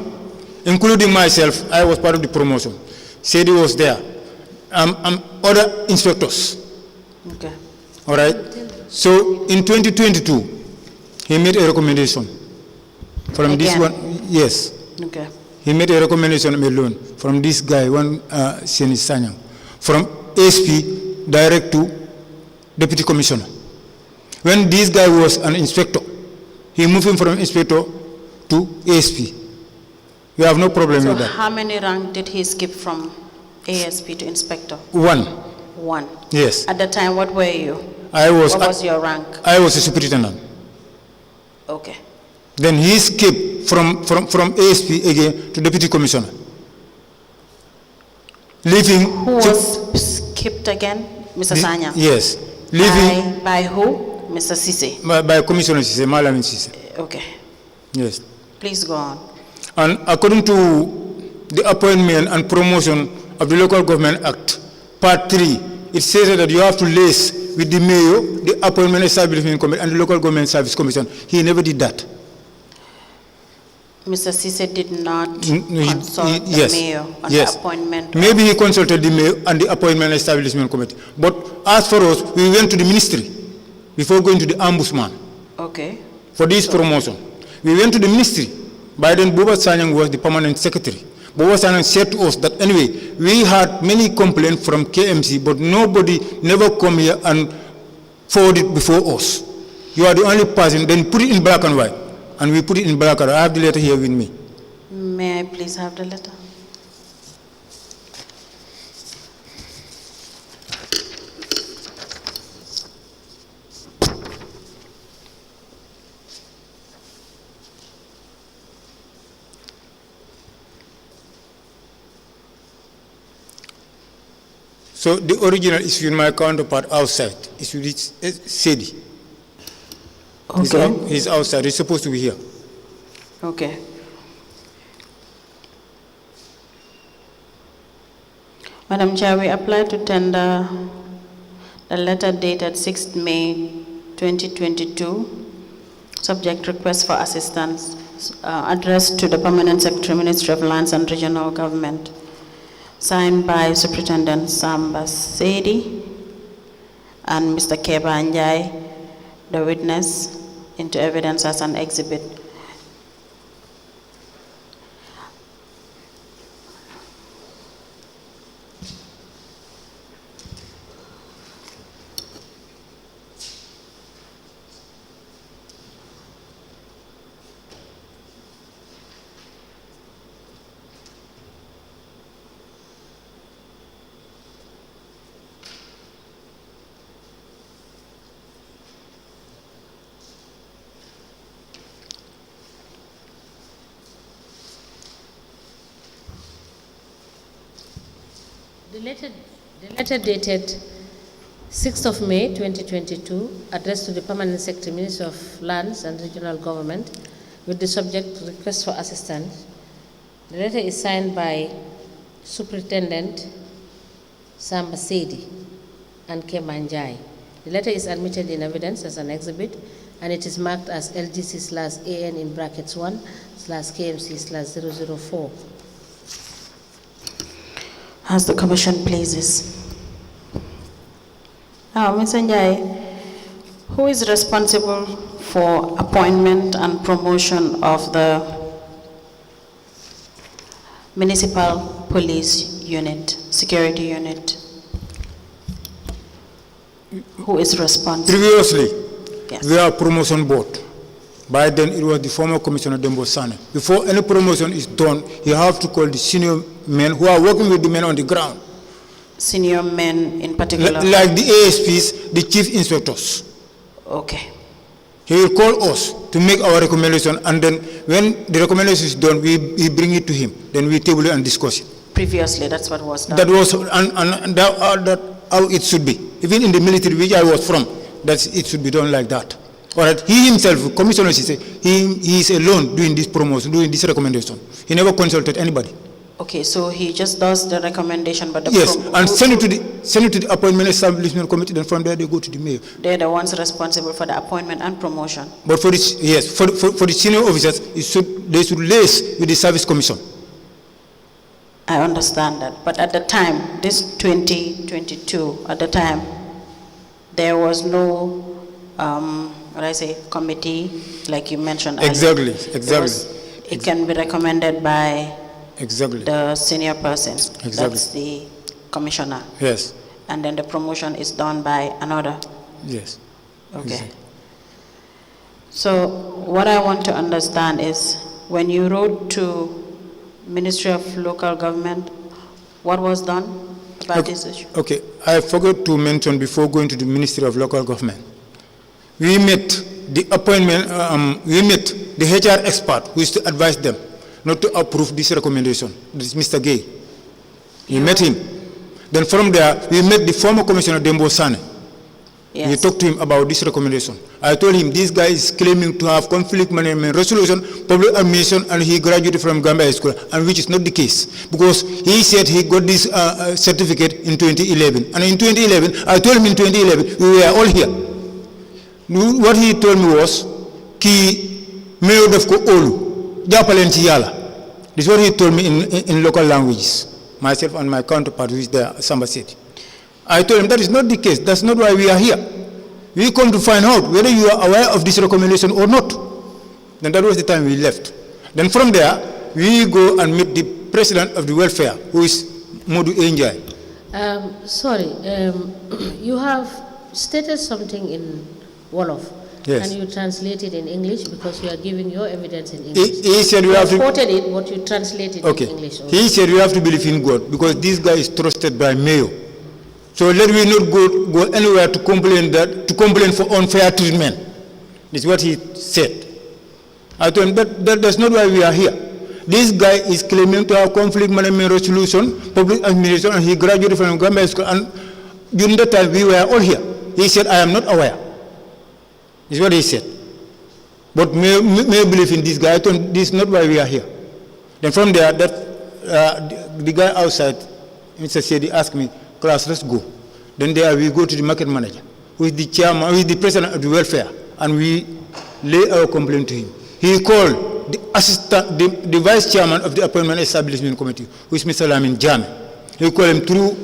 including myself, I was part of the promotion. Saidy was there. Other inspectors. Okay. All right. So in 2022, he made a recommendation from Again. this one. Yes. Okay. He made a recommendation alone from this guy, one Seni Sanyang, from ASP direct to Deputy Commissioner. When this guy was an inspector, he moved him from inspector to ASP. We have no problem with that. How many rank did he skip from ASP to inspector? One. One. Yes. At the time, what were you? What was your rank? I was a superintendent. Okay. Then he skipped from ASP again to Deputy Commissioner. Leaving. Who was skipped again? Mr. Sanya? Yes. Leaving. By who? Mr. Sise? By Commissioner Sise, Malamin Sise. Okay. Yes. Please go on. And according to the appointment and promotion of the Local Government Act, Part 3, it says that you have to liaise with the mayor, the Appointment Establishment Committee, and the Local Government Service Commission. He never did that. Mr. Sise did not consult the mayor on the appointment? Maybe he consulted the mayor and the Appointment Establishment Committee. But as for us, we went to the ministry before going to the ombudsman. Okay. For this promotion. We went to the ministry. By then, Boba Sanyang was the permanent secretary. Boba Sanyang said to us that anyway, we had many complaints from k.M.C, but nobody never come here and forward it before us. You are the only person, then put it in black and white. And we put it in black and white. I have the letter here with me. May I please have the letter? So the original is with my counterpart outside. It's with Saidy. Okay. He's outside. He's supposed to be here. Okay. Madam Chair, we apply to tender the letter dated 6th May 2022, subject request for assistance addressed to the Permanent Secretary, Ministry of Lands and Regional Government, signed by Superintendent Samba Saidy and Mr. Kebba Njie, the witness, into evidence as an exhibit. The letter dated 6th of May 2022, addressed to the Permanent Secretary, Minister of Lands and Regional Government, with the subject request for assistance. The letter is signed by Superintendent Samba Saidy and Kebba Njie. The letter is admitted in evidence as an exhibit, and it is marked as LGC/AN in brackets 1/KMC/004. As the Commission pleases. Now, Mr. Njie, who is responsible for appointment and promotion of the municipal police unit, security unit? Who is responsible? Previously, Yes. we are promotion board. By then, it was the former Commissioner Dembo Sane. Before any promotion is done, you have to call the senior men who are working with the men on the ground. Senior men in particular? Like the ASPs, the chief inspectors. Okay. He will call us to make our recommendation, and then when the recommendation is done, we bring it to him. Then we table it and discuss it. Previously, that's what was done? That was that how it should be. Even in the military, which I was from, it should be done like that. All right. He himself, Commissioner, he is alone doing this promotion, doing this recommendation. He never consulted anybody. Okay, so he just does the recommendation, but the yes, and send it to the appointment establishment committee. Then from there they go to the mayor. They're the ones responsible for the appointment and promotion. But for this, yes, for the senior officers, they should liaise with the service commission. I understand that, but at the time, this 2022, at the time, there was no, committee, like you mentioned. Exactly, earlier. exactly. It can be recommended by exactly the senior person. Exactly. That's the commissioner. Yes. And then the promotion is done by another. Yes. Okay. Exactly. So what I want to understand is, when you wrote to Ministry of Local Government, what was done about this issue? Okay, I forgot to mention before going to the Ministry of Local Government. We met the appointment, we met the HR expert who is to advise them not to approve this recommendation. This is Mr. Gay. We met him. Then from there, we met the former Commissioner Dembo Sane. Yes. We talked to him about this recommendation. I told him this guy is claiming to have conflict management resolution, public administration, and he graduated from Gambia School, and which is not the case. Because he said he got this certificate in 2011. And in 2011, I told him in 2011, we were all here. What he told me was, ki mayo def ko olu, japalen ci yalla. This is what he told me in local languages. Myself and my counterpart, who is there, Samba said. I told him that is not the case. That's not why we are here. We come to find out whether you are aware of this recommendation or not. Then that was the time we left. Then from there, we go and meet the president of the welfare, who is Modu Njie. Sorry, you have stated something in Wolof. Yes. And you translate it in English because you are giving your evidence in English. He said you have to quoted it, but you translated it in English also. He said you have to believe in God because this guy is trusted by Mayo. So let me not go anywhere to complain for unfair treatment. This is what he said. I told him that's not why we are here. This guy is claiming to have conflict management resolution, public administration, and he graduated from Gambia School. And during that time, we were all here. He said, I am not aware. This is what he said. But may believe in this guy. I told him, this is not why we are here. Then from there, the guy outside, Mr. Saidy, asked me, class, let's go. Then there we go to the market manager, who is the chairman, who is the president of the welfare, and we lay our complaint to him. He called the assistant, the vice chairman of the appointment establishment committee, who is Mr. Lamin Jame. He called him through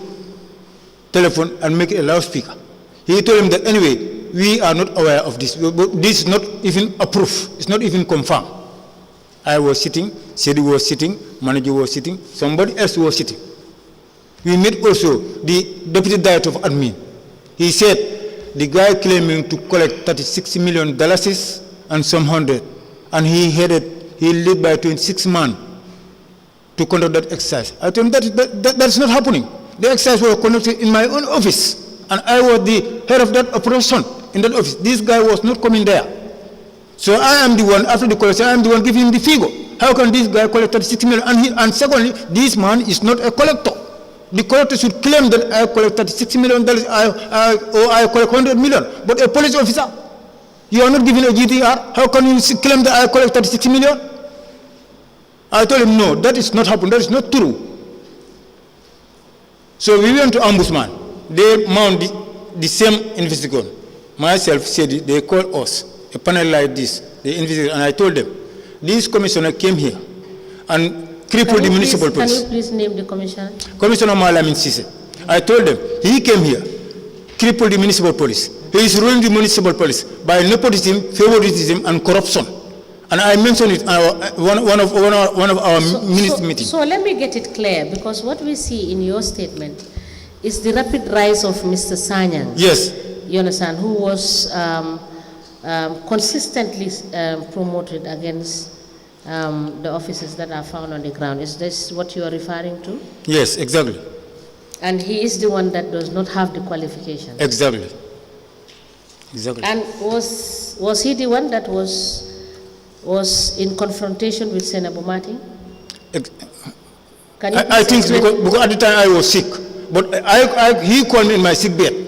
telephone and make a loudspeaker. He told him that anyway, we are not aware of this. This is not even approved. It's not even confirmed. I was sitting, Saidy was sitting, manager was sitting, somebody else was sitting. We met also the deputy director of admin. He said the guy claiming to collect $36 million and some hundred, and he led by 26 men to conduct that exercise. I told him that's not happening. The exercise was conducted in my own office, and I was the head of that operation in that office. This guy was not coming there. So I am the one, after the collection, I am the one giving him the figure. How can this guy collect $36 million? And secondly, this man is not a collector. The collector should claim that I collected $60 million, or I collect $100 million. But a police officer, you are not given a GDR. How can you claim that I collected $60 million? I told him, no, that is not happened. That is not true. So we went to Ombudsman. They mount the same investigation. Myself said they called us, a panel like this, they investigated, and I told them, this commissioner came here and crippled the municipal police. Can you please name the commissioner? Commissioner Malamin Sise. I told them, he came here, crippled the municipal police. He is ruling the municipal police by nepotism, favoritism, and corruption. And I mentioned it in one of our meetings. So let me get it clear, because what we see in your statement is the rapid rise of Mr. Sanyang. Yes. You understand, who was consistently promoted against the officers that are found on the ground. Is this what you are referring to? Yes, exactly. And he is the one that does not have the qualification. Exactly. Exactly. And was he the one that was in confrontation with Senator Martin? Can you I think because at the time I was sick, but he called me in my sick bed.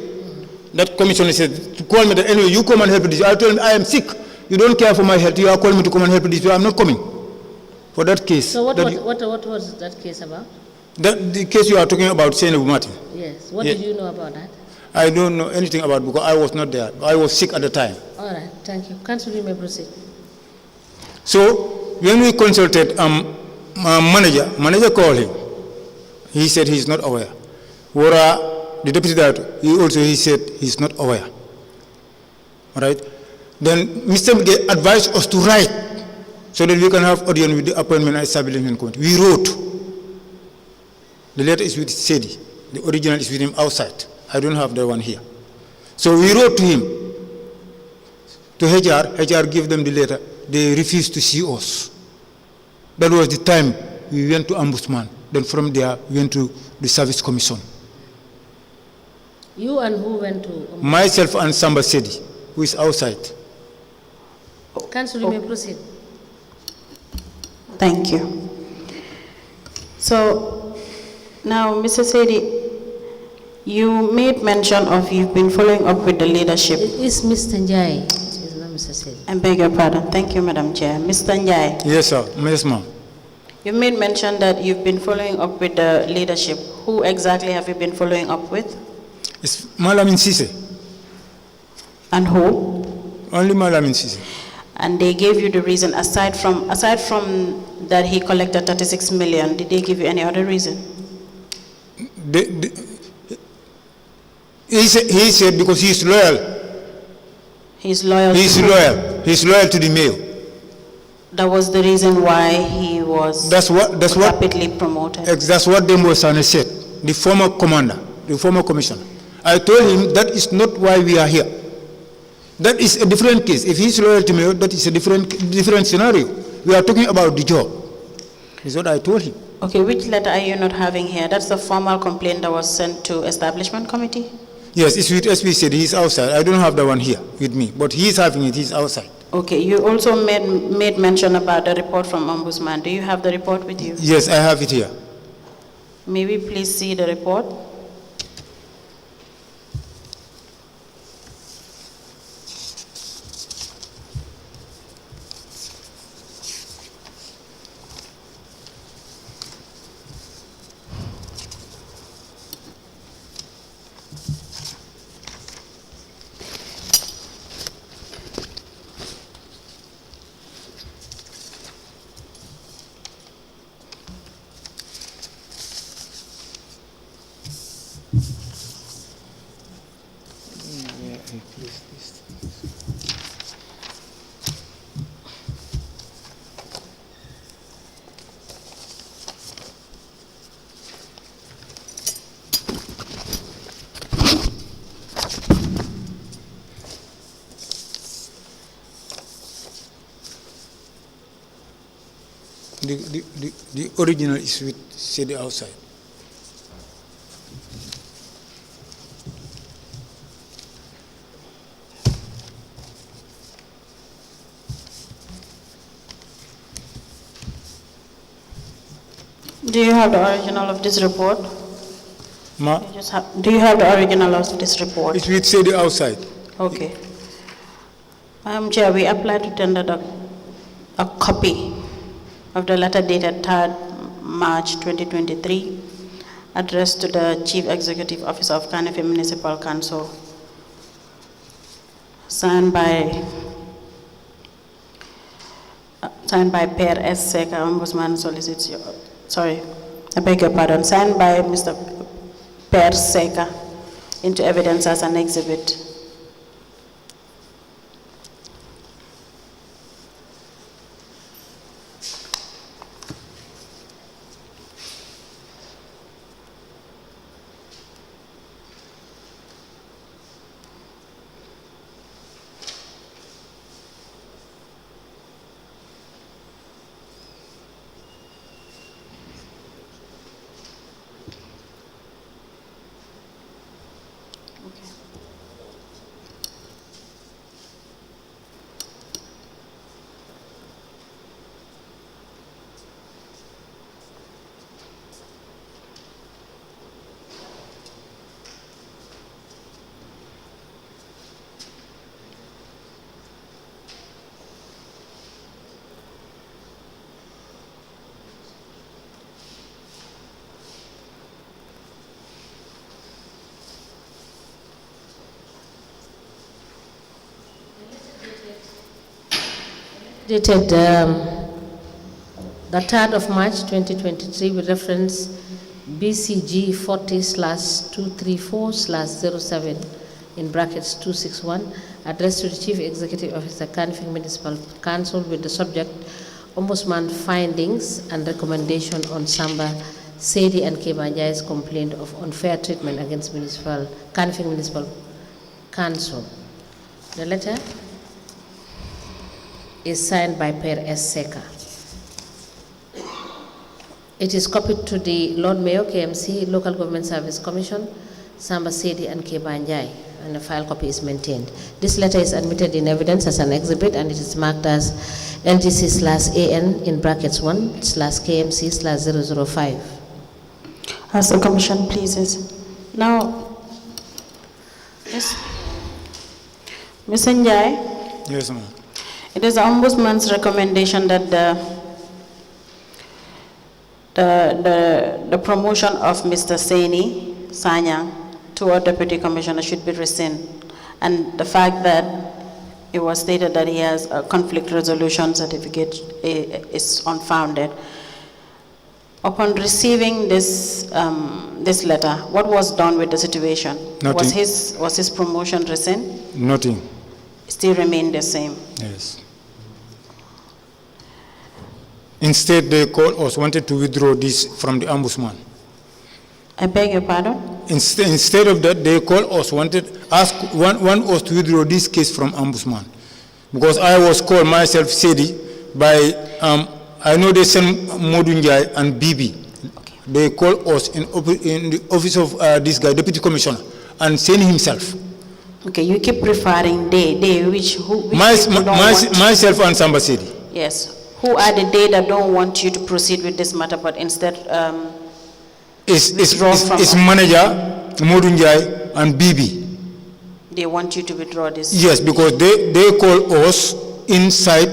That commissioner said to call me that anyway, you come and help this. I told him I am sick. You don't care for my health. You are calling me to come and help this. I'm not coming for that case. So what was that case about? The case you are talking about, Senator Martin. Yes. What did you know about that? I don't know anything about it because I was not there. I was sick at the time. All right. Thank you. Council, you may proceed. So when we consulted manager called him. He said he's not aware. Wara, the deputy director, he said he's not aware. All right. Then Mr. Njie advised us to write so that we can have audience with the appointment and establishment committee. We wrote. The letter is with Saidy. The original is with him outside. I don't have that one here. So we wrote to him, to HR. HR gave them the letter. They refused to see us. That was the time we went to Ombudsman. Then from there, we went to the Service Commission. You and who went to Ombudsman? Myself and Samba Saidy, who is outside. Council, you may proceed. Thank you. So, now, Mr. Saidy, you made mention of you've been following up with the leadership. It is Mr. Njie. It's not Mr. Saidy. I beg your pardon. Thank you, Madam Chair. Mr. Njie. Yes, sir. Yes, ma'am. You made mention that you've been following up with the leadership. Who exactly have you been following up with? It's Malamin Sise. And who? Only Malamin Sise. And they gave you the reason, aside from that he collected 36 million, did they give you any other reason? He said because he's loyal. He's loyal. He's loyal. He's loyal to the mayor. That was the reason why he was rapidly promoted. That's what Demosane said, the former commander, the former commissioner. I told him that is not why we are here. That is a different case. If he's loyal to me, that is a different scenario. We are talking about the job. Is what I told him. Okay, which letter are you not having here? That's the formal complaint that was sent to establishment committee? Yes, it's with SP said he's outside. I don't have the one here with me, but he's having it, he's outside. Okay, you also made mention about the report from Ombudsman. Do you have the report with you? Yes, I have it here. May we please see the report? The original is with Saidy outside. Do you have the original of this report? Ma, Do you have the original of this report? it will say the outside. Okay. Madam Chair, we apply to tender a copy of the letter dated 3rd March 2023, addressed to the Chief Executive Officer of Kanifi Municipal Council, signed by Per S. Seka, Ombudsman solicits your, sorry, I beg your pardon, signed by Mr. Per Seka into evidence as an exhibit. Dated the 3rd of March 2023 with reference BCG 40/234/07 in brackets 261, addressed to the Chief Executive Officer, Kanifi Municipal Council with the subject Ombudsman findings and recommendation on Samba, Saidy and Kebba Njie's complaint of unfair treatment against Kanifi Municipal Council. The letter is signed by Per S. Seka. It is copied to the Lord Mayor, k.M.C, Local Government Service Commission, Samba, Saidy and Kebba Njie, and a file copy is maintained. This letter is admitted in evidence as an exhibit and it is marked as LGC/AN in brackets 1/KMC/005. As the Commission pleases. Now, Mr. Njie, Yes, ma'am. it is the Ombudsman's recommendation that the promotion of Mr. Saini Sanyang to a Deputy Commissioner should be rescinded, and the fact that it was stated that he has a conflict resolution certificate is unfounded. Upon receiving this letter, what was done with the situation? Nothing. Was his promotion rescinded? Nothing. Still remained the same. Yes. Instead, they called us, wanted to withdraw this from the Ombudsman. I beg your pardon? Instead of that, they called us, want us to withdraw this case from Ombudsman. Because I was called myself, Saidy, by, I know they sent Njie and Bibi. Okay. They called us in the office of this guy, Deputy Commissioner, and sent himself. Okay, you keep referring which Myself and Samba Saidy. Yes. Who are the they that don't want you to proceed with this matter, but instead It's manager, Njie and Bibi. They want you to withdraw this? Yes, because they call us inside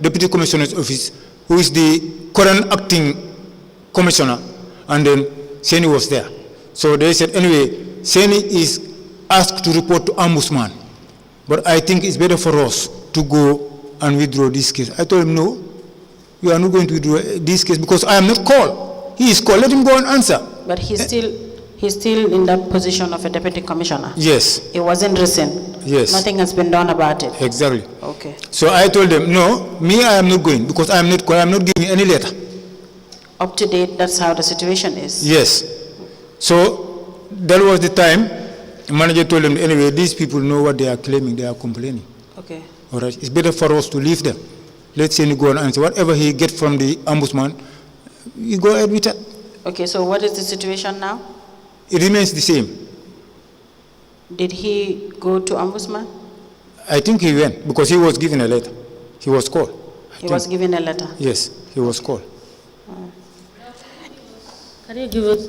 Deputy Commissioner's office, who is the current acting commissioner, and then Saini was there. So they said, anyway, Saini is asked to report to Ombudsman, but I think it's better for us to go and withdraw this case. I told him, no, we are not going to withdraw this case because I am not called. He is called, let him go and answer. But he's still in that position of a deputy commissioner? Yes. It wasn't recent? Yes. Nothing has been done about it? Exactly. Okay. So I told them, no, me I am not going because I am not called, I am not giving any letter. Up to date, that's how the situation is? Yes. So that was the time the manager told them, anyway, these people know what they are claiming, they are complaining. Okay. All right, it's better for us to leave them. Let's say he go and answer. Whatever he gets from the Ombudsman, you go ahead with it. Okay, so what is the situation now? It remains the same. Did he go to Ombudsman? I think he went because he was given a letter. He was called. He was given a letter? Yes, he was called. Can you give us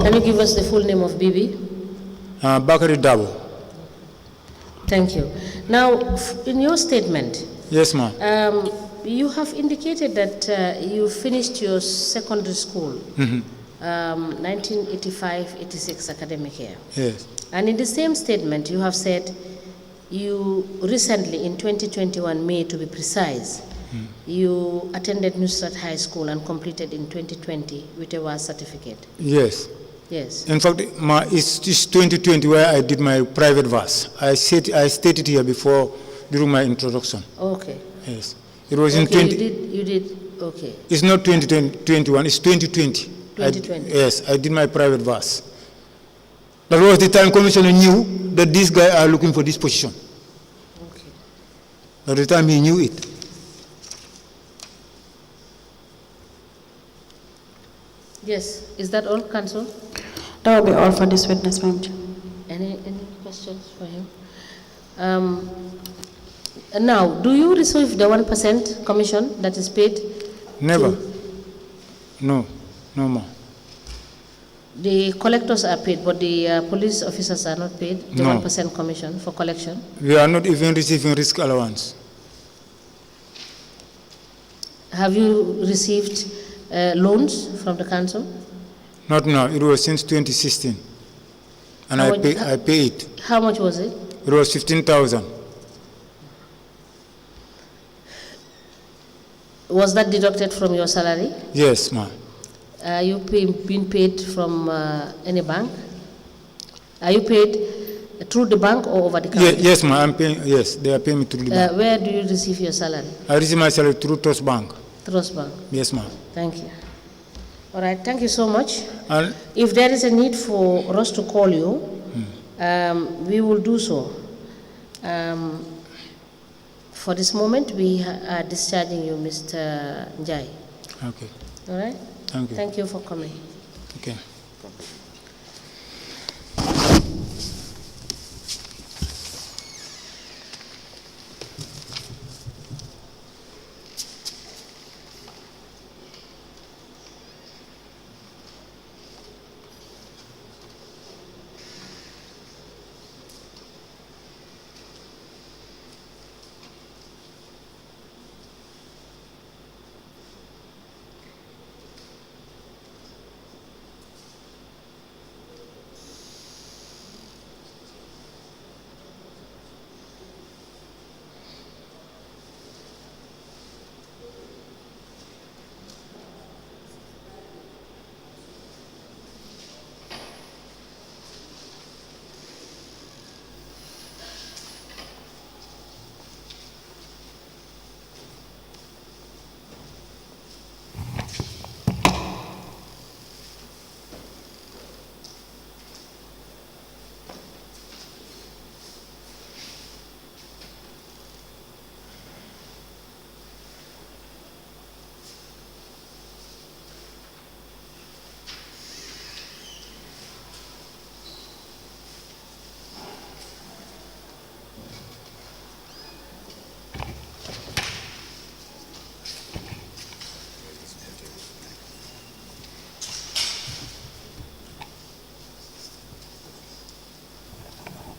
Can you give us the full name of Bibi? Bakari Dabo. Thank you. Now, in your statement, Yes, ma'am. you have indicated that you finished your secondary school 1985-86 academic year. Yes. And in the same statement, you have said you recently, in 2021, May to be precise, you attended Nusrat High School and completed in 2020 with a WAS certificate. Yes. Yes. In fact, it's 2020 where I did my private verse. I stated here before during my introduction. Okay. Yes. It was in Okay, 20. you did, okay. It's not 2021, it's 2020. 2020. Yes, I did my private verse. That was the time Commissioner knew that these guys are looking for this position. Okay. At the time he knew it. Yes. Is that all, Council? That will be all for this witness, Madam Chair. Any questions for him? Now, do you receive the 1% commission that is paid? Never. No, no more. The collectors are paid, but the police officers are not paid the No. 1% commission for collection? We are not even receiving risk allowance. Have you received loans from the council? Not now, it was since 2016. And How I much- pay it. How much was it? It was 15,000. Was that deducted from your salary? Yes, ma'am. Are you being paid from any bank? Are you paid through the bank or over the counter? Yes, ma'am, I'm paying, yes, they are paying me through the bank. Where do you receive your salary? I receive my salary through Trust Bank. Trust Bank. Yes, ma'am. Thank you. All right, thank you so much. And If there is a need for us to call you, we will do so. For this moment, we are discharging you, Mr. Njie. okay, All right? thank you. Thank you for coming. Okay.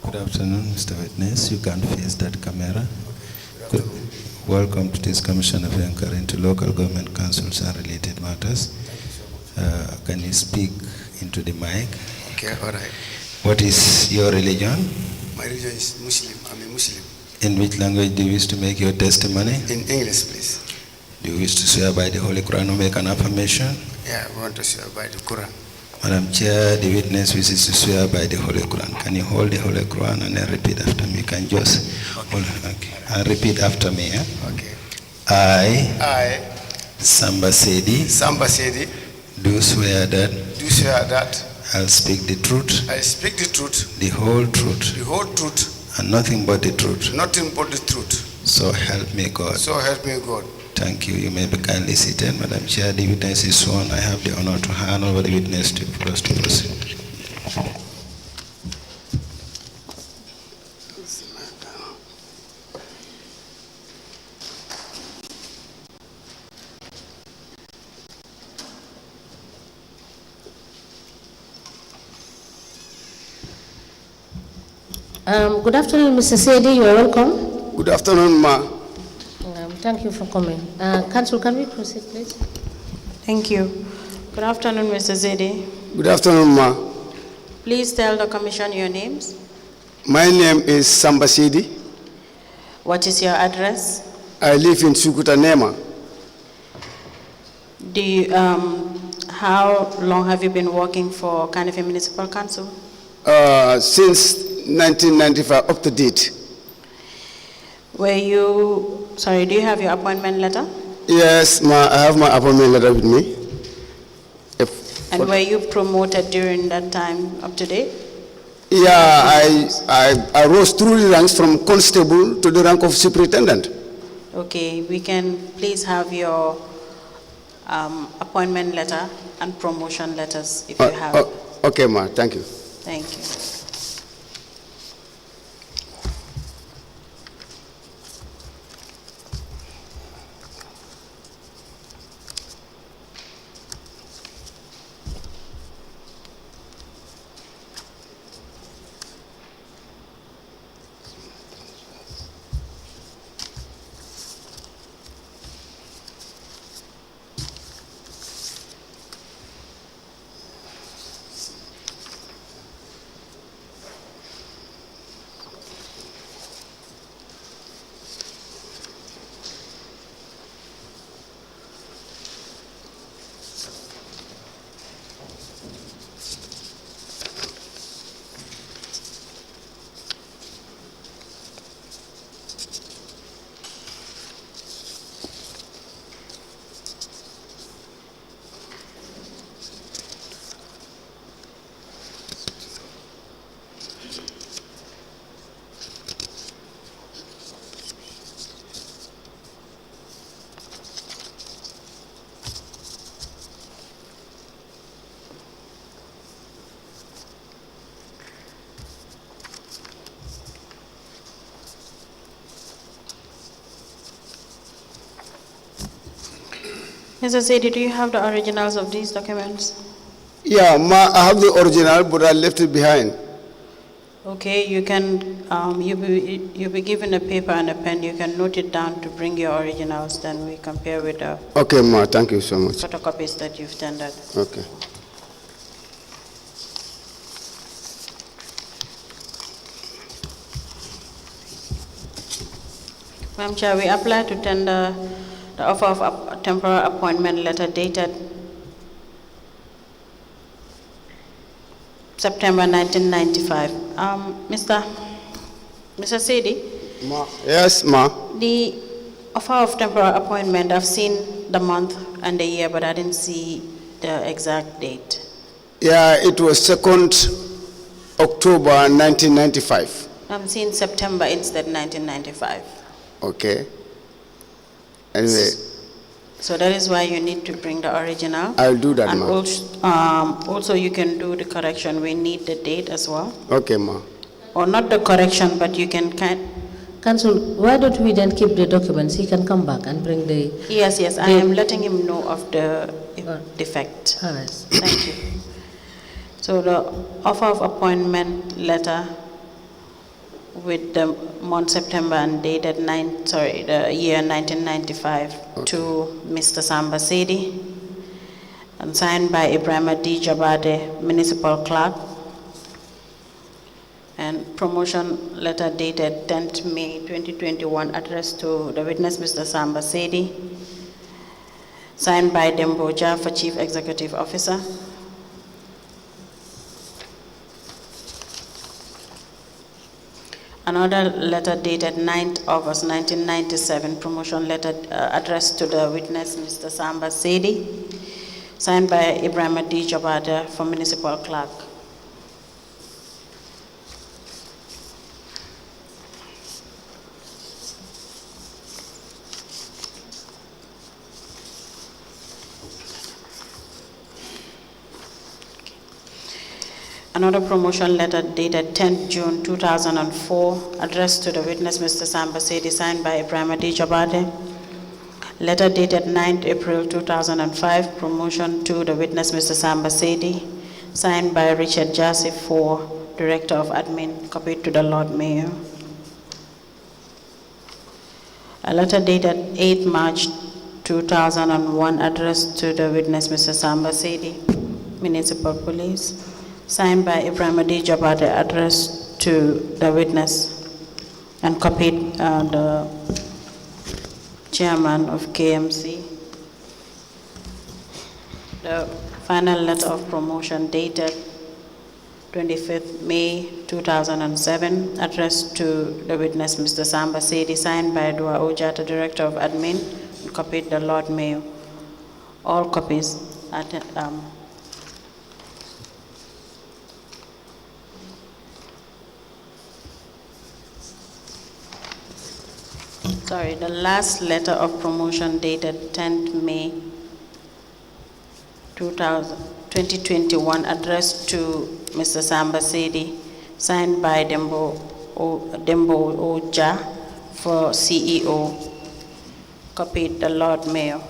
Good afternoon, Mr. Witness. You can face that camera. Good. Welcome to this Commission of Inquiry into Local Government Councils and Related Matters. Can you speak into the mic? Okay, all right. What is your religion? My religion is Muslim. I'm a Muslim. In which language do you wish to make your testimony? In English, please. Do you wish to swear by the Holy Quran or make an affirmation? Yeah, I want to swear by the Quran. Madam Chair, the witness wishes to swear by the Holy Quran. Can you hold the Holy Quran and then repeat after me? You can just hold it. Okay. And repeat after me. Eh? Okay. I, Samba Saidy, Samba Saidy, do swear that I'll speak the truth, I speak the truth, the whole truth, and nothing but the truth. nothing but the truth. So help me God. So help me God. Thank you. You may be kindly seated. Madam Chair, the witness is sworn. I have the honor to hand over the witness for us to proceed. Good afternoon, Mr. Saidy. You are welcome. Good afternoon, ma. Thank you for coming. Council, can we proceed, please? Thank you. Good afternoon, Mr. Saidy. Good afternoon, ma. Please tell the commission your names. My name is Samba Saidy. What is your address? I live in Sukuta Nema. Do you, how long have you been working for Kanifi Municipal Council? Since 1995, up to date. Do you have your appointment letter? Yes, ma, I have my appointment letter with me. And were you promoted during that time up to date? Yeah, I rose through the ranks from constable to the rank of superintendent. Okay, we can please have your appointment letter and promotion letters if you have. Okay, ma, thank you. Thank you. Mr. Saidy, do you have the originals of these documents? Yeah, ma, I have the original, but I left it behind. Okay, you can, you'll be given a paper and a pen. You can note it down to bring your originals, then we compare with the Okay, ma, thank you so much. photocopies that you've tendered. Okay. Madam Chair, we apply to tender the offer of a temporary appointment letter dated September 1995. Mr. Saidy? Ma. Yes, ma. The offer of temporary appointment, I've seen the month and the year, but I didn't see the exact date. Yeah, it was 2nd October 1995. I'm seeing September instead 1995. Okay. Anyway. So that is why you need to bring the original. I'll do that, and ma. Also, you can do the correction. We need the date as well. Okay, ma. Or not the correction, but you can Council, why don't we then keep the documents? He can come back and bring the... Yes, I am letting him know of the defect. All right. Thank you. So the offer of appointment letter with the month September and dated the year 1995 to Mr. Samba Saidy and signed by Ibrahima D. Jabbi, Municipal Clerk, and promotion letter dated 10th May 2021 addressed to the witness Mr. Samba Saidy, signed by Demboja for Chief Executive Officer. Another letter dated 9th August 1997, promotion letter addressed to the witness Mr. Samba Saidy, signed by Ibrahima D. Jabbi for Municipal Clerk. Another promotion letter dated 10th June 2004, addressed to the witness Mr. Samba Saidy, signed by Ibrahima D. Jabbi. Letter dated 9th April 2005, promotion to the witness Mr. Samba Saidy, signed by Richard Jassif for Director of Admin, copied to the Lord Mayor. A letter dated 8 March 2001 addressed to the witness, Mr. Samba Saidy, Municipal Police, signed by Ibrahim Jabbi, addressed to the witness and copied the chairman of k.M.C. The final letter of promotion dated 25th May 2007, addressed to the witness, Mr. Samba Saidy, signed by Dua Ojata, Director of Admin, and copied the Lord Mayor. All copies are the last letter of promotion dated 10th May 2021, addressed to Mr. Samba Saidy, signed by Dembo Oja for CEO, copied the Lord Mayor.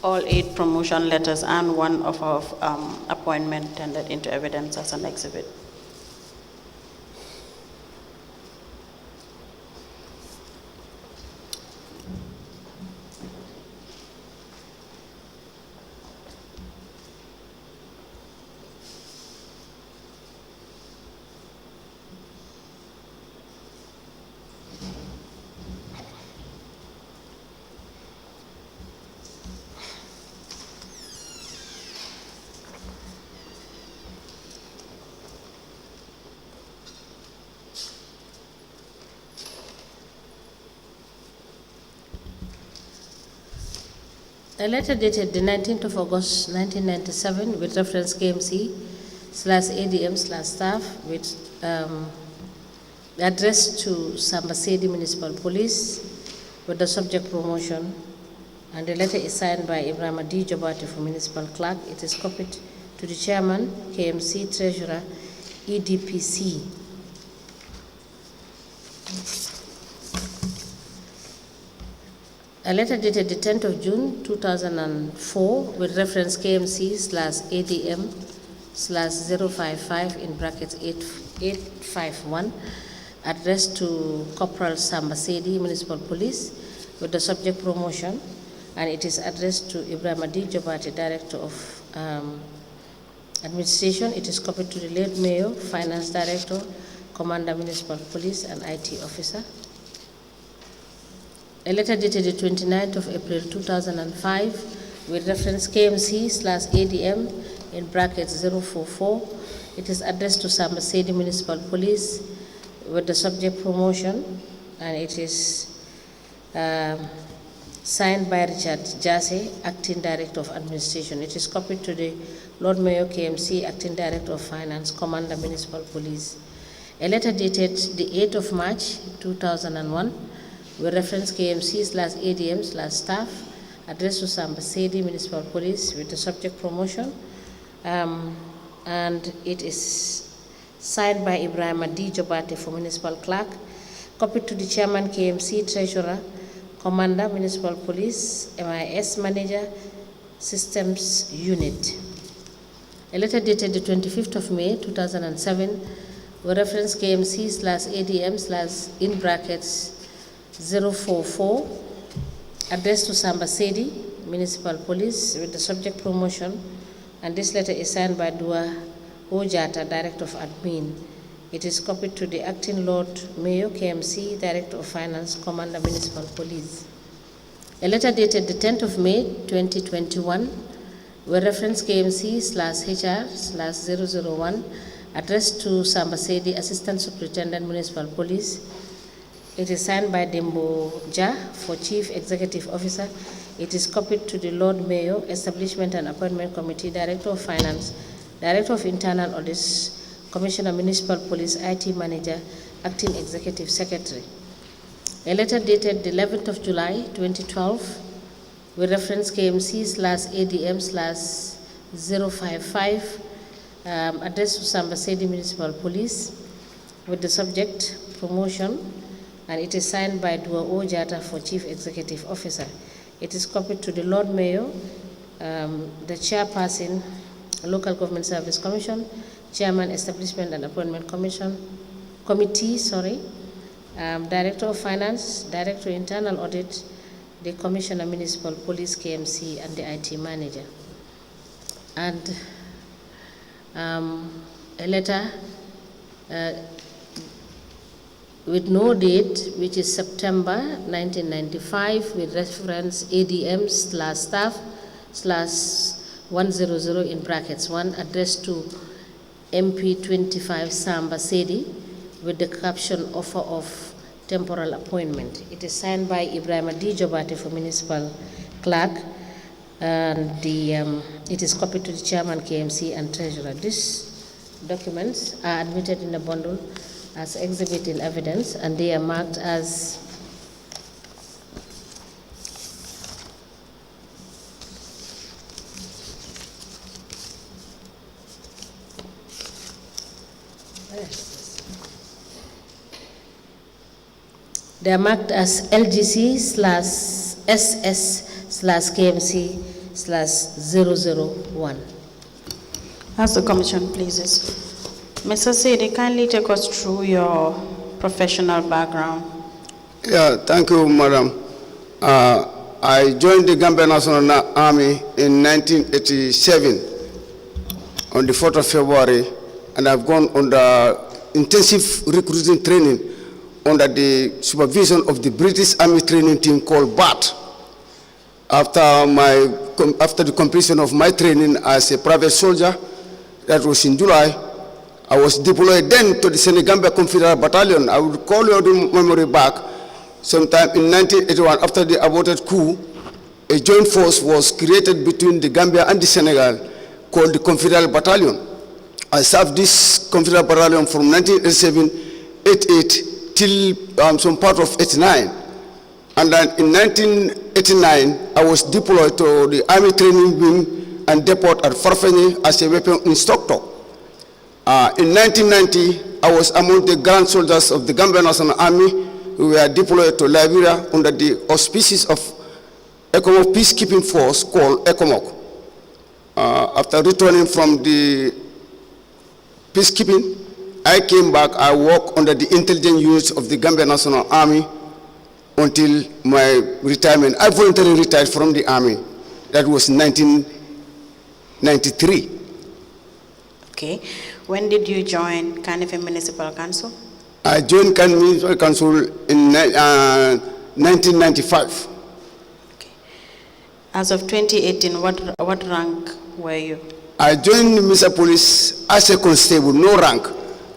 All 8 promotion letters and one of our appointment tendered into evidence as an exhibit. A letter dated the 19th of August 1997 with reference KMC/ADM/staff with addressed to Samba Saidy Municipal Police with the subject promotion, and the letter is signed by Ibrahim Jabbi for Municipal Clerk. It is copied to the Chairman, k.M.C, Treasurer, EDPC. A letter dated the 10th of June 2004 with reference KMC/ADM/055 in brackets 851 addressed to Corporal Samba Saidy Municipal Police with the subject promotion, and it is addressed to Ibrahim Jabbi, Director of Administration. It is copied to the late Mayor, Finance Director, Commander Municipal Police, and IT Officer. A letter dated the 29th of April 2005 with reference KMC/ADM in brackets 044. It is addressed to Samba Saidy Municipal Police with the subject promotion, and it is signed by Richard Jase, Acting Director of Administration. It is copied to the Lord Mayor, k.M.C, Acting Director of Finance, Commander Municipal Police. A letter dated the 8th of March 2001 with reference KMC/ADM/staff addressed to Samba Saidy Municipal Police with the subject promotion, and it is signed by Ibrahim Jabbi for Municipal Clerk, copied to the Chairman, k.M.C, Treasurer, Commander Municipal Police, MIS Manager, Systems Unit. A letter dated the 25th of May 2007 with reference KMC/ADM/ in brackets 044 addressed to Samba Saidy Municipal Police with the subject promotion, and this letter is signed by Dua Ojata, Director of Admin. It is copied to the Acting Lord Mayor, k.M.C, Director of Finance, Commander Municipal Police. A letter dated the 10th of May 2021 with reference KMC/HR/001 addressed to Samba Saidy, Assistant Superintendent Municipal Police. It is signed by Dembo Ja for Chief Executive Officer. It is copied to the Lord Mayor, Establishment and Appointment Committee, Director of Finance, Director of Internal Audits, Commissioner Municipal Police, IT Manager, Acting Executive Secretary. A letter dated the 11th of July 2012 with reference KMC/ADM/055 addressed to Samba Saidy Municipal Police with the subject promotion, and it is signed by Dua Ojata for Chief Executive Officer. It is copied to the Lord Mayor, the Chairperson, Local Government Service Commission, Chairman Establishment and Appointment Committee, Director of Finance, Director Internal Audit, the Commissioner Municipal Police KMC, and the IT Manager. And a letter with no date, which is September 1995, with reference ADM/staff/100 in brackets 1, addressed to MP 25 Samba Saidy, with the caption offer of temporal appointment. It is signed by Ibrahim D. Jabbi for Municipal Clerk, and it is copied to the Chairman KMC and Treasurer. These documents are admitted in the bundle as exhibit in evidence, and they are marked as LGC/SS/KMC/001. As the Commission pleases. Mr. Saidy, kindly take us through your professional background. Yeah, thank you, Madam. I joined the Gambia National Army in 1987 on the 4th of February, and I've gone under intensive recruiting training under the supervision of the British Army training team called BAT. After the completion of my training as a private soldier, that was in July, I was deployed then to the Senegambia Confederate Battalion. I would call your memory back. Sometime in 1981, after the aborted coup, a joint force was created between the Gambia and the Senegal called the Confederate Battalion. I served this Confederate Battalion from 1987, 88 till some part of 89. And then in 1989, I was deployed to the Army Training Wing and depot at Farfenni as a weapon instructor. In 1990, I was among the grand soldiers of the Gambia National Army who were deployed to Liberia under the auspices of ECOMOG peacekeeping force called ECOMOG. After returning from the peacekeeping, I came back. I worked under the intelligence units of the Gambia National Army until my retirement. I voluntarily retired from the Army. That was 1993. Okay. When did you join Kanife Municipal Council? I joined Kanife Municipal Council in 1995. Okay. As of 2018, what rank were you? I joined the Municipal Police as a constable, no rank.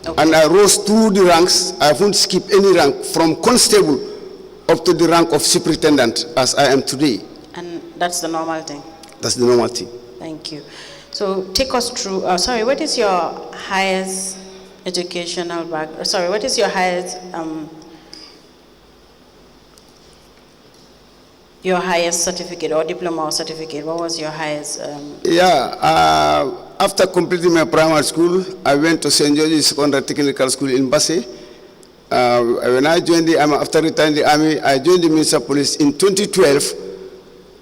Okay. And I rose through the ranks. I won't skip any rank, from constable up to the rank of superintendent, as I am today. And that's the normal thing? That's the normal thing. Thank you. So take us through, what is your highest educational background? What is your highest certificate or diploma or certificate? What was your highest? After completing my primary school, I went to St. George's Secondary Technical School in Basse. When I joined the Army, after retiring the Army, I joined the Municipal Police. In 2012,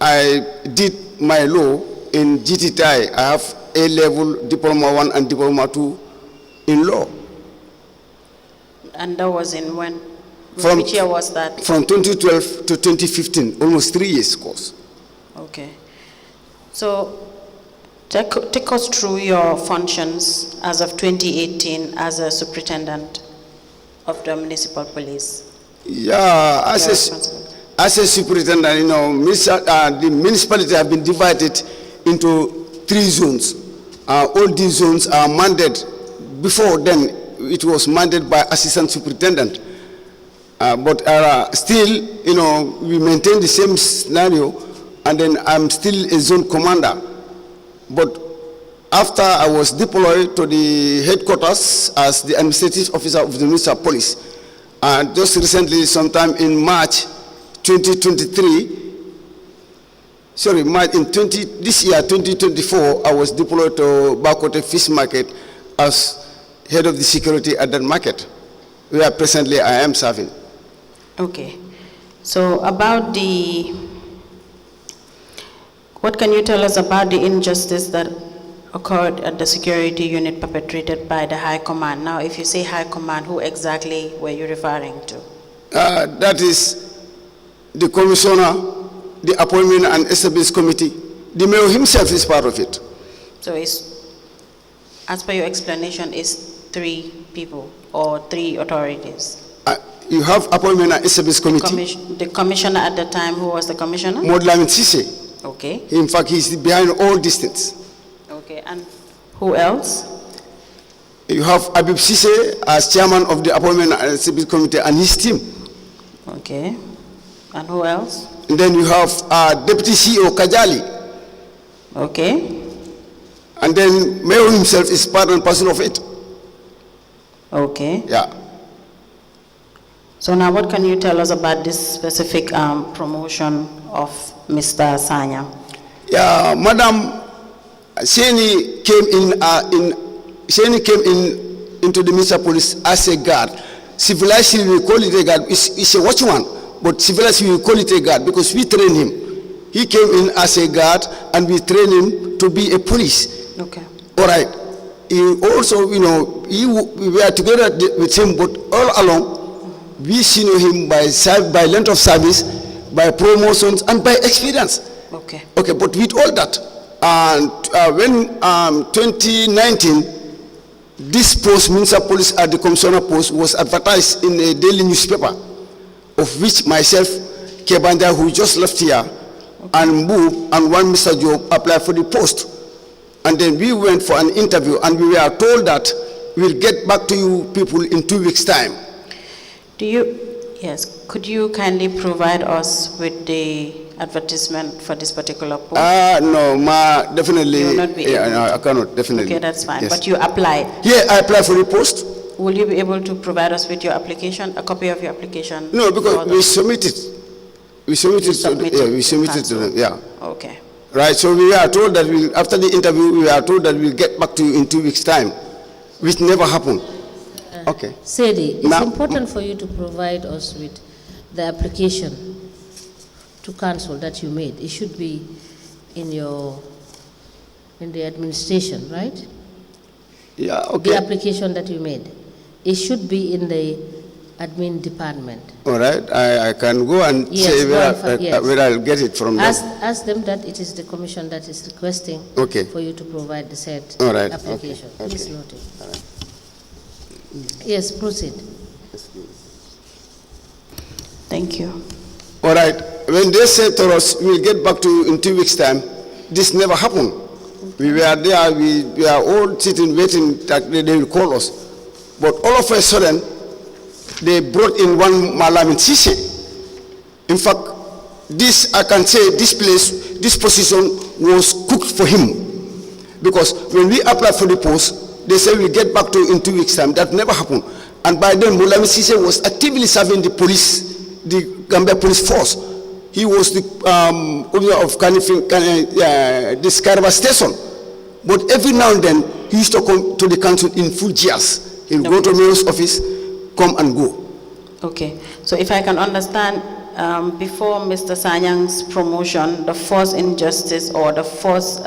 I did my law in GTTI. I have A-level, Diploma 1 and Diploma 2 in law. And that was in when? Which year was that? From 2012 to 2015, almost 3 years course. Okay. So take us through your functions as of 2018 as a superintendent of the municipal police. Yeah, as a superintendent, you know, the municipality have been divided into 3 zones. All these zones are mandated. Before then, it was mandated by assistant superintendent. But still, you know, we maintain the same scenario, and then I'm still a zone commander. But after I was deployed to the headquarters as the administrative officer of the municipal police, and just recently, sometime in March 2023, this year, 2024, I was deployed to Bakote Fish Market as head of the security at that market, where presently I am serving. Okay. So about what can you tell us about the injustice that occurred at the security unit perpetrated by the High Command. Now, if you say High Command, who exactly were you referring to? That is the commissioner, the appointment and establishment committee. The mayor himself is part of it. So it's, as per your explanation, is 3 people or 3 authorities? You have appointment and establishment committee. The commissioner at the time, who was the commissioner? Modlamin Sise. Okay. In fact, he's behind all these things. Okay, and who else? You have Abib Sise as chairman of the appointment and establishment committee and his team. Okay, and who else? And then you have Deputy CEO Kajali. Okay. And then Mayor himself is part and parcel of it. Okay. Yeah. So now what can you tell us about this specific promotion of Mr. Sanya? Yeah, Madam, Sheni came into the Minister Police as a guard. Civilized, we will call it a guard. It's a watchman, but civilized, we will call it a guard because we train him. He came in as a guard and we train him to be a police. Okay. All right. He also, we were together with him, but all along, we senior him by length of service, by promotions, and by experience. Okay. Okay, but with all that, and when 2019, this post, Minister Police at the Commissioner post, was advertised in a daily newspaper, of which myself, Kebba, who just left here, and Mboo, and one Mr. Job applied for the post. And then we went for an interview, and we were told that we'll get back to you people in 2 weeks' time. Yes, could you kindly provide us with the advertisement for this particular post? No, definitely. You will not be able no, I cannot, definitely. Okay, that's fine. Yes. But you applied? Yeah, I applied for the post. Will you be able to provide us with your application, a copy of your application? No, because we submitted. We submitted to them, yeah. Okay. Right, so we were told that after the interview, we were told that we'll get back to you in 2 weeks' time, which never happened. Okay. Saidy, it's important for you to provide us with the application to council that you made. It should be in the administration, right? Yeah, okay. The application that you made. It should be in the admin department. All right, I can go and say where I'll get it from them. Ask them that it is the commission that is requesting for you to provide the said application. Okay. Please note it. All right. Yes, proceed. Thank you. All right, when they said to us, we'll get back to you in 2 weeks' time, this never happened. We were there, we were all sitting, waiting that they will call us. But all of a sudden, they brought in one Malamin Sise. In fact, I can say this position was cooked for him. Because when we applied for the post, they said we'll get back to you in 2 weeks' time. That never happened. And by then, Malamin Sise was actively serving the police, the Gambia police force. He was the owner of this Kebba station. But every now and then, he used to come to the council in full gears. He'll go to the mayor's office, come and go. Okay. So if I can understand, before Mr. Sanyang's promotion, the first injustice or the first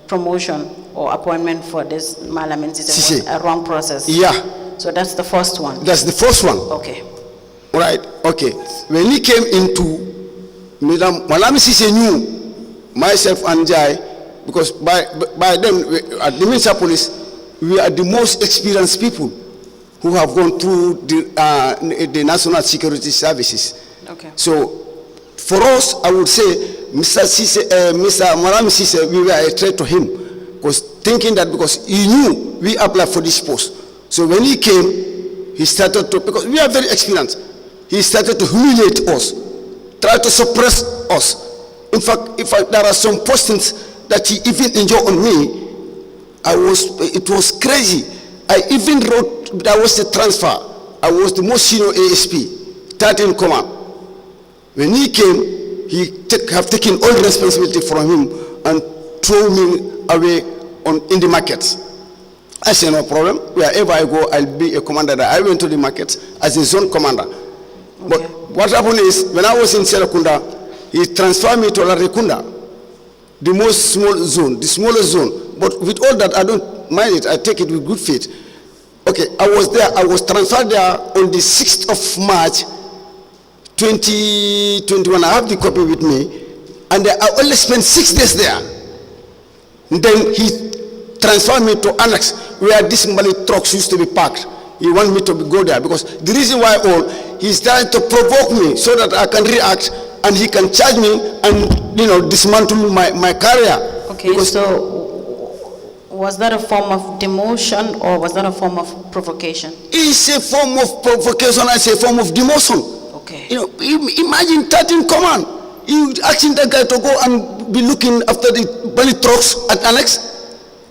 promotion or appointment for this Malamin Sise was a wrong process. Yeah. So that's the first one. That's the first one. Okay. Right. Okay. When he came into, Malamin Sise knew myself and Njie, because by then at the Minister Police, we are the most experienced people who have gone through the National Security Services. Okay. So for us, I would say, Mr. Malamin Sise, we were a threat to him, because thinking that because he knew we applied for this post. So when he came, he started to, because we are very experienced, he started to humiliate us, try to suppress us. In fact, there are some postings that he even enjoyed on me, it was crazy. I even wrote, there was a transfer. I was the most senior ASP, 13 command. When he came, he have taken all the responsibility from him and throw me away in the markets. I said, no problem. Wherever I go, I'll be a commander. I went to the market as a zone commander. Okay. But what happened is, when I was in Serekunda, he transferred me to Larekunda. the most small zone, the smallest zone. But with all that, I don't mind it. I take it with good faith. Okay, I was there. I was transferred there on the 6th of March, 2021. I have the copy with me, and I only spent 6 days there. And then he transferred me to Annex, where this Mali trucks used to be parked. He wanted me to go there because the reason why he's trying to provoke me so that I can react and he can charge me and, you know, dismantle my career. Okay, so was that a form of demotion or was that a form of provocation? It's a form of provocation, it's a form of demotion. Okay. You know, imagine 13 command. You asking that guy to go and be looking after the belly trucks at Annex,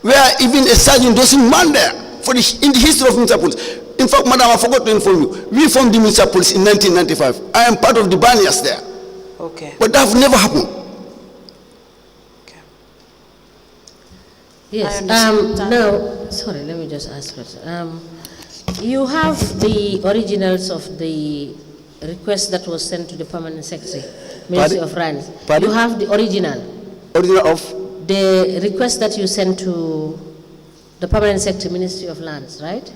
where even a sergeant doesn't man there in the history of municipal police. In fact, madam, I forgot to inform you, we formed the municipal police in 1995. I am part of the barriers there. Okay. But that have never happened. Okay. Yes. Now, sorry, let me just ask first. You have the originals of the request that was sent to the permanent secretary, Ministry of Lands. Pardon? You have the original. Original of? The request that you sent to the permanent secretary, Ministry of Lands, right?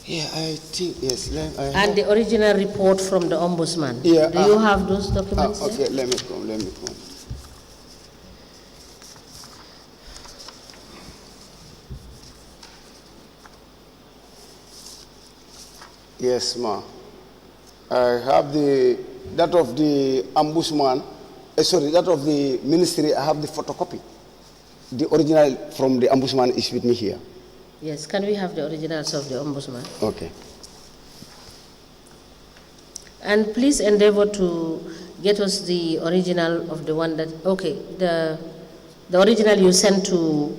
Yeah, I think, yes. And the original report from the ombudsman. Yeah, Do you have those documents? Okay, there? let me come. Yes, ma. I have that of the ombudsman, that of the ministry, I have the photocopy. The original from the ombudsman is with me here. Yes, can we have the originals of the ombudsman? Okay. And please endeavor to get us the original of the one that, okay, the original you sent to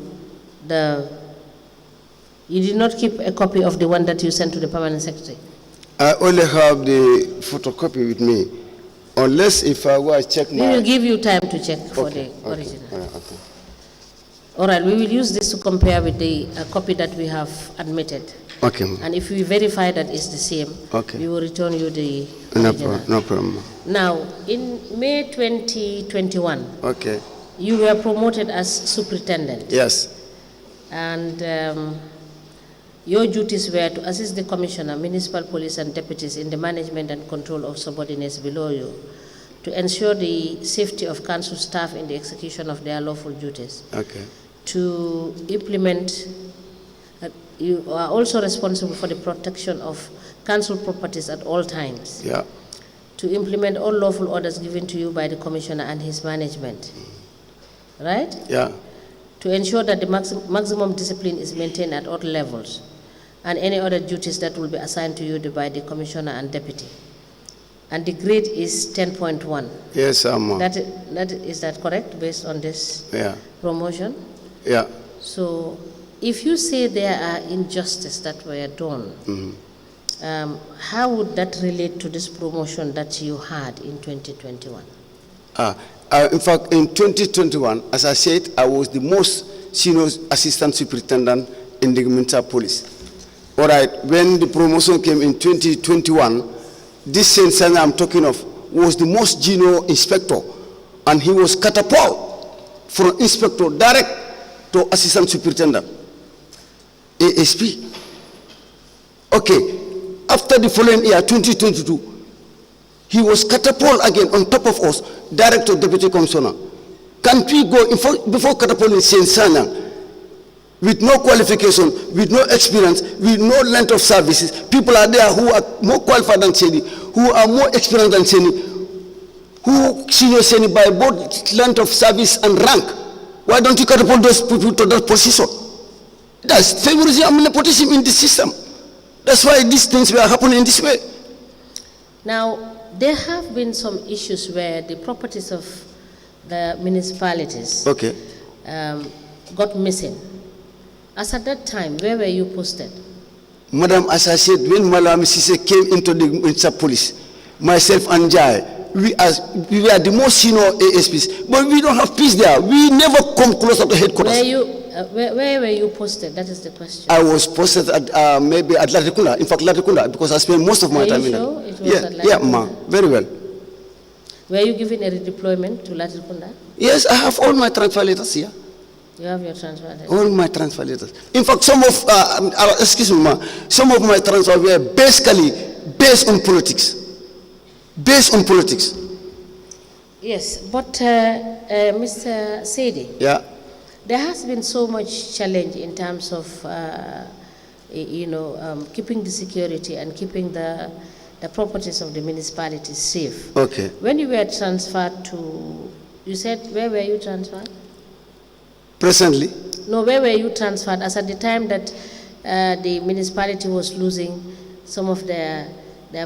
you did not keep a copy of the one that you sent to the permanent secretary? I only have the photocopy with me, unless if I go check my... We will give you time to check for the original. Okay. All right, we will use this to compare with the copy that we have admitted. Okay. And if we verify that it's the same, we will return you the original. No problem. Now, in May 2021, okay, you were promoted as superintendent. Yes. And your duties were to assist the commissioner, municipal police and deputies in the management and control of subordinates below you, to ensure the safety of council staff in the execution of their lawful duties. Okay. To implement, you are also responsible for the protection of council properties at all times. Yeah. To implement all lawful orders given to you by the commissioner and his management. Right? Yeah. To ensure that the maximum discipline is maintained at all levels, and any other duties that will be assigned to you by the commissioner and deputy. And the grade is 10.1. Yes, Amma. Is that correct, based on this promotion? Yeah. So, if you say there are injustices that were done, how would that relate to this promotion that you had in 2021? In fact, in 2021, as I said, I was the most senior assistant superintendent in the municipal police. All right, when the promotion came in 2021, this same I'm talking of was the most junior inspector, and he was catapulted from inspector direct to assistant superintendent, ASP. Okay, after the following year, 2022, he was catapulted again on top of us, direct to deputy commissioner. Can't we go before catapulting Sensana? With no qualification, with no experience, with no length of services, people are there who are more qualified than Seni, who are more experienced than Seni, who senior Seni by both length of service and rank. Why don't you catapult those people to that position? That's favoritism and nepotism in the system. That's why these things were happening in this way. Now, there have been some issues where the properties of the municipalities got missing. As at that time, where were you posted? Madam, as I said, when Malam Sise came into the municipal police, myself and Njie, we are the most senior ASPs, but we don't have peace there. We never come closer to headquarters. Where were you posted? That is the question. I was posted at maybe at Latrikunda. In fact, Latrikunda, because I spent most of my time in there. Are you sure it was at Latrikunda? Yeah, ma, very well. Were you given a redeployment to Latrikunda? Yes, I have all my transfer letters here. You have your transfer letter? All my transfer letters. In fact, some of, excuse me, ma, some of my transfer were basically based on politics. Based on politics. Yes, but Mr. Saidy, Yeah. there has been so much challenge in terms of, keeping the security and keeping the properties of the municipalities safe. Okay. When you were transferred to, you said, where were you transferred? Presently? No, where were you transferred as at the time that the municipality was losing some of their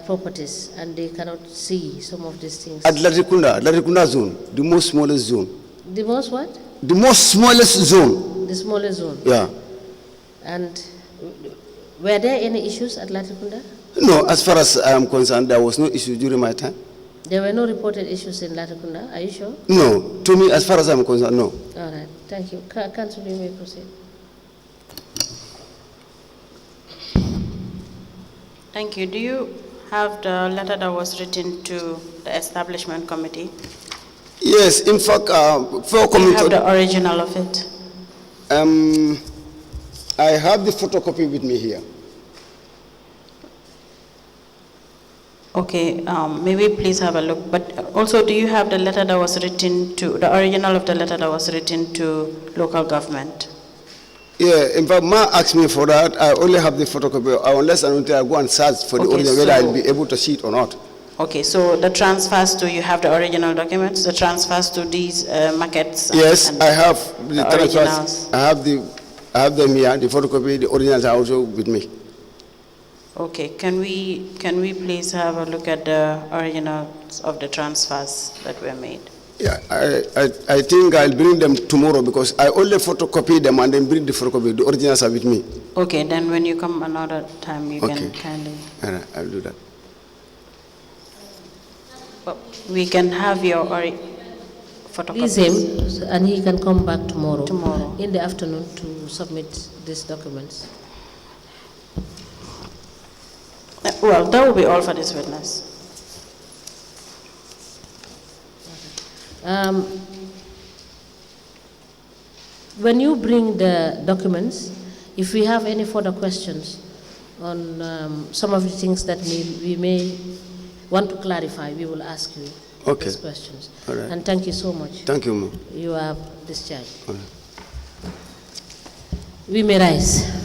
properties and they cannot see some of these things? At Latrikunda zone, the most smallest zone. The most what? The most smallest zone. The smallest zone? Yeah. And were there any issues at Latrikunda? No, as far as I am concerned, there was no issue during my time. There were no reported issues in Latrikunda, are you sure? No, to me, as far as I am concerned, no. All right, thank you. Council, you may proceed. Thank you. Do you have the letter that was written to the establishment committee? Yes, in fact, for Do you have the original of it? I have the photocopy with me here. Okay, maybe please have a look. But also, do you have the letter that was written to, the original of the letter that was written to local government? Yeah, in fact, Ma asked me for that. I only have the photocopy, unless and until I go and search for the original, whether I'll be able to see it or not. Okay, so the transfers to, you have the original documents, the transfers to these maquettes? Yes, I have the transfers. Originals. I have them here, the photocopy, the originals are also with me. Okay, can we please have a look at the originals of the transfers that were made? Yeah, I think I'll bring them tomorrow because I only photocopy them and then bring the photocopy. The originals are with me. Okay, then when you come another time, you can kindly. All right, I'll do that. We can have your photocopies. Please him, and he can come back tomorrow. Tomorrow. In the afternoon to submit these documents. Well, that will be all for this witness. When you bring the documents, if we have any further questions on some of the things that we may want to clarify, we will ask you these questions. All right. And thank you so much. Thank you, ma'am. You are discharged. All right. We may rise.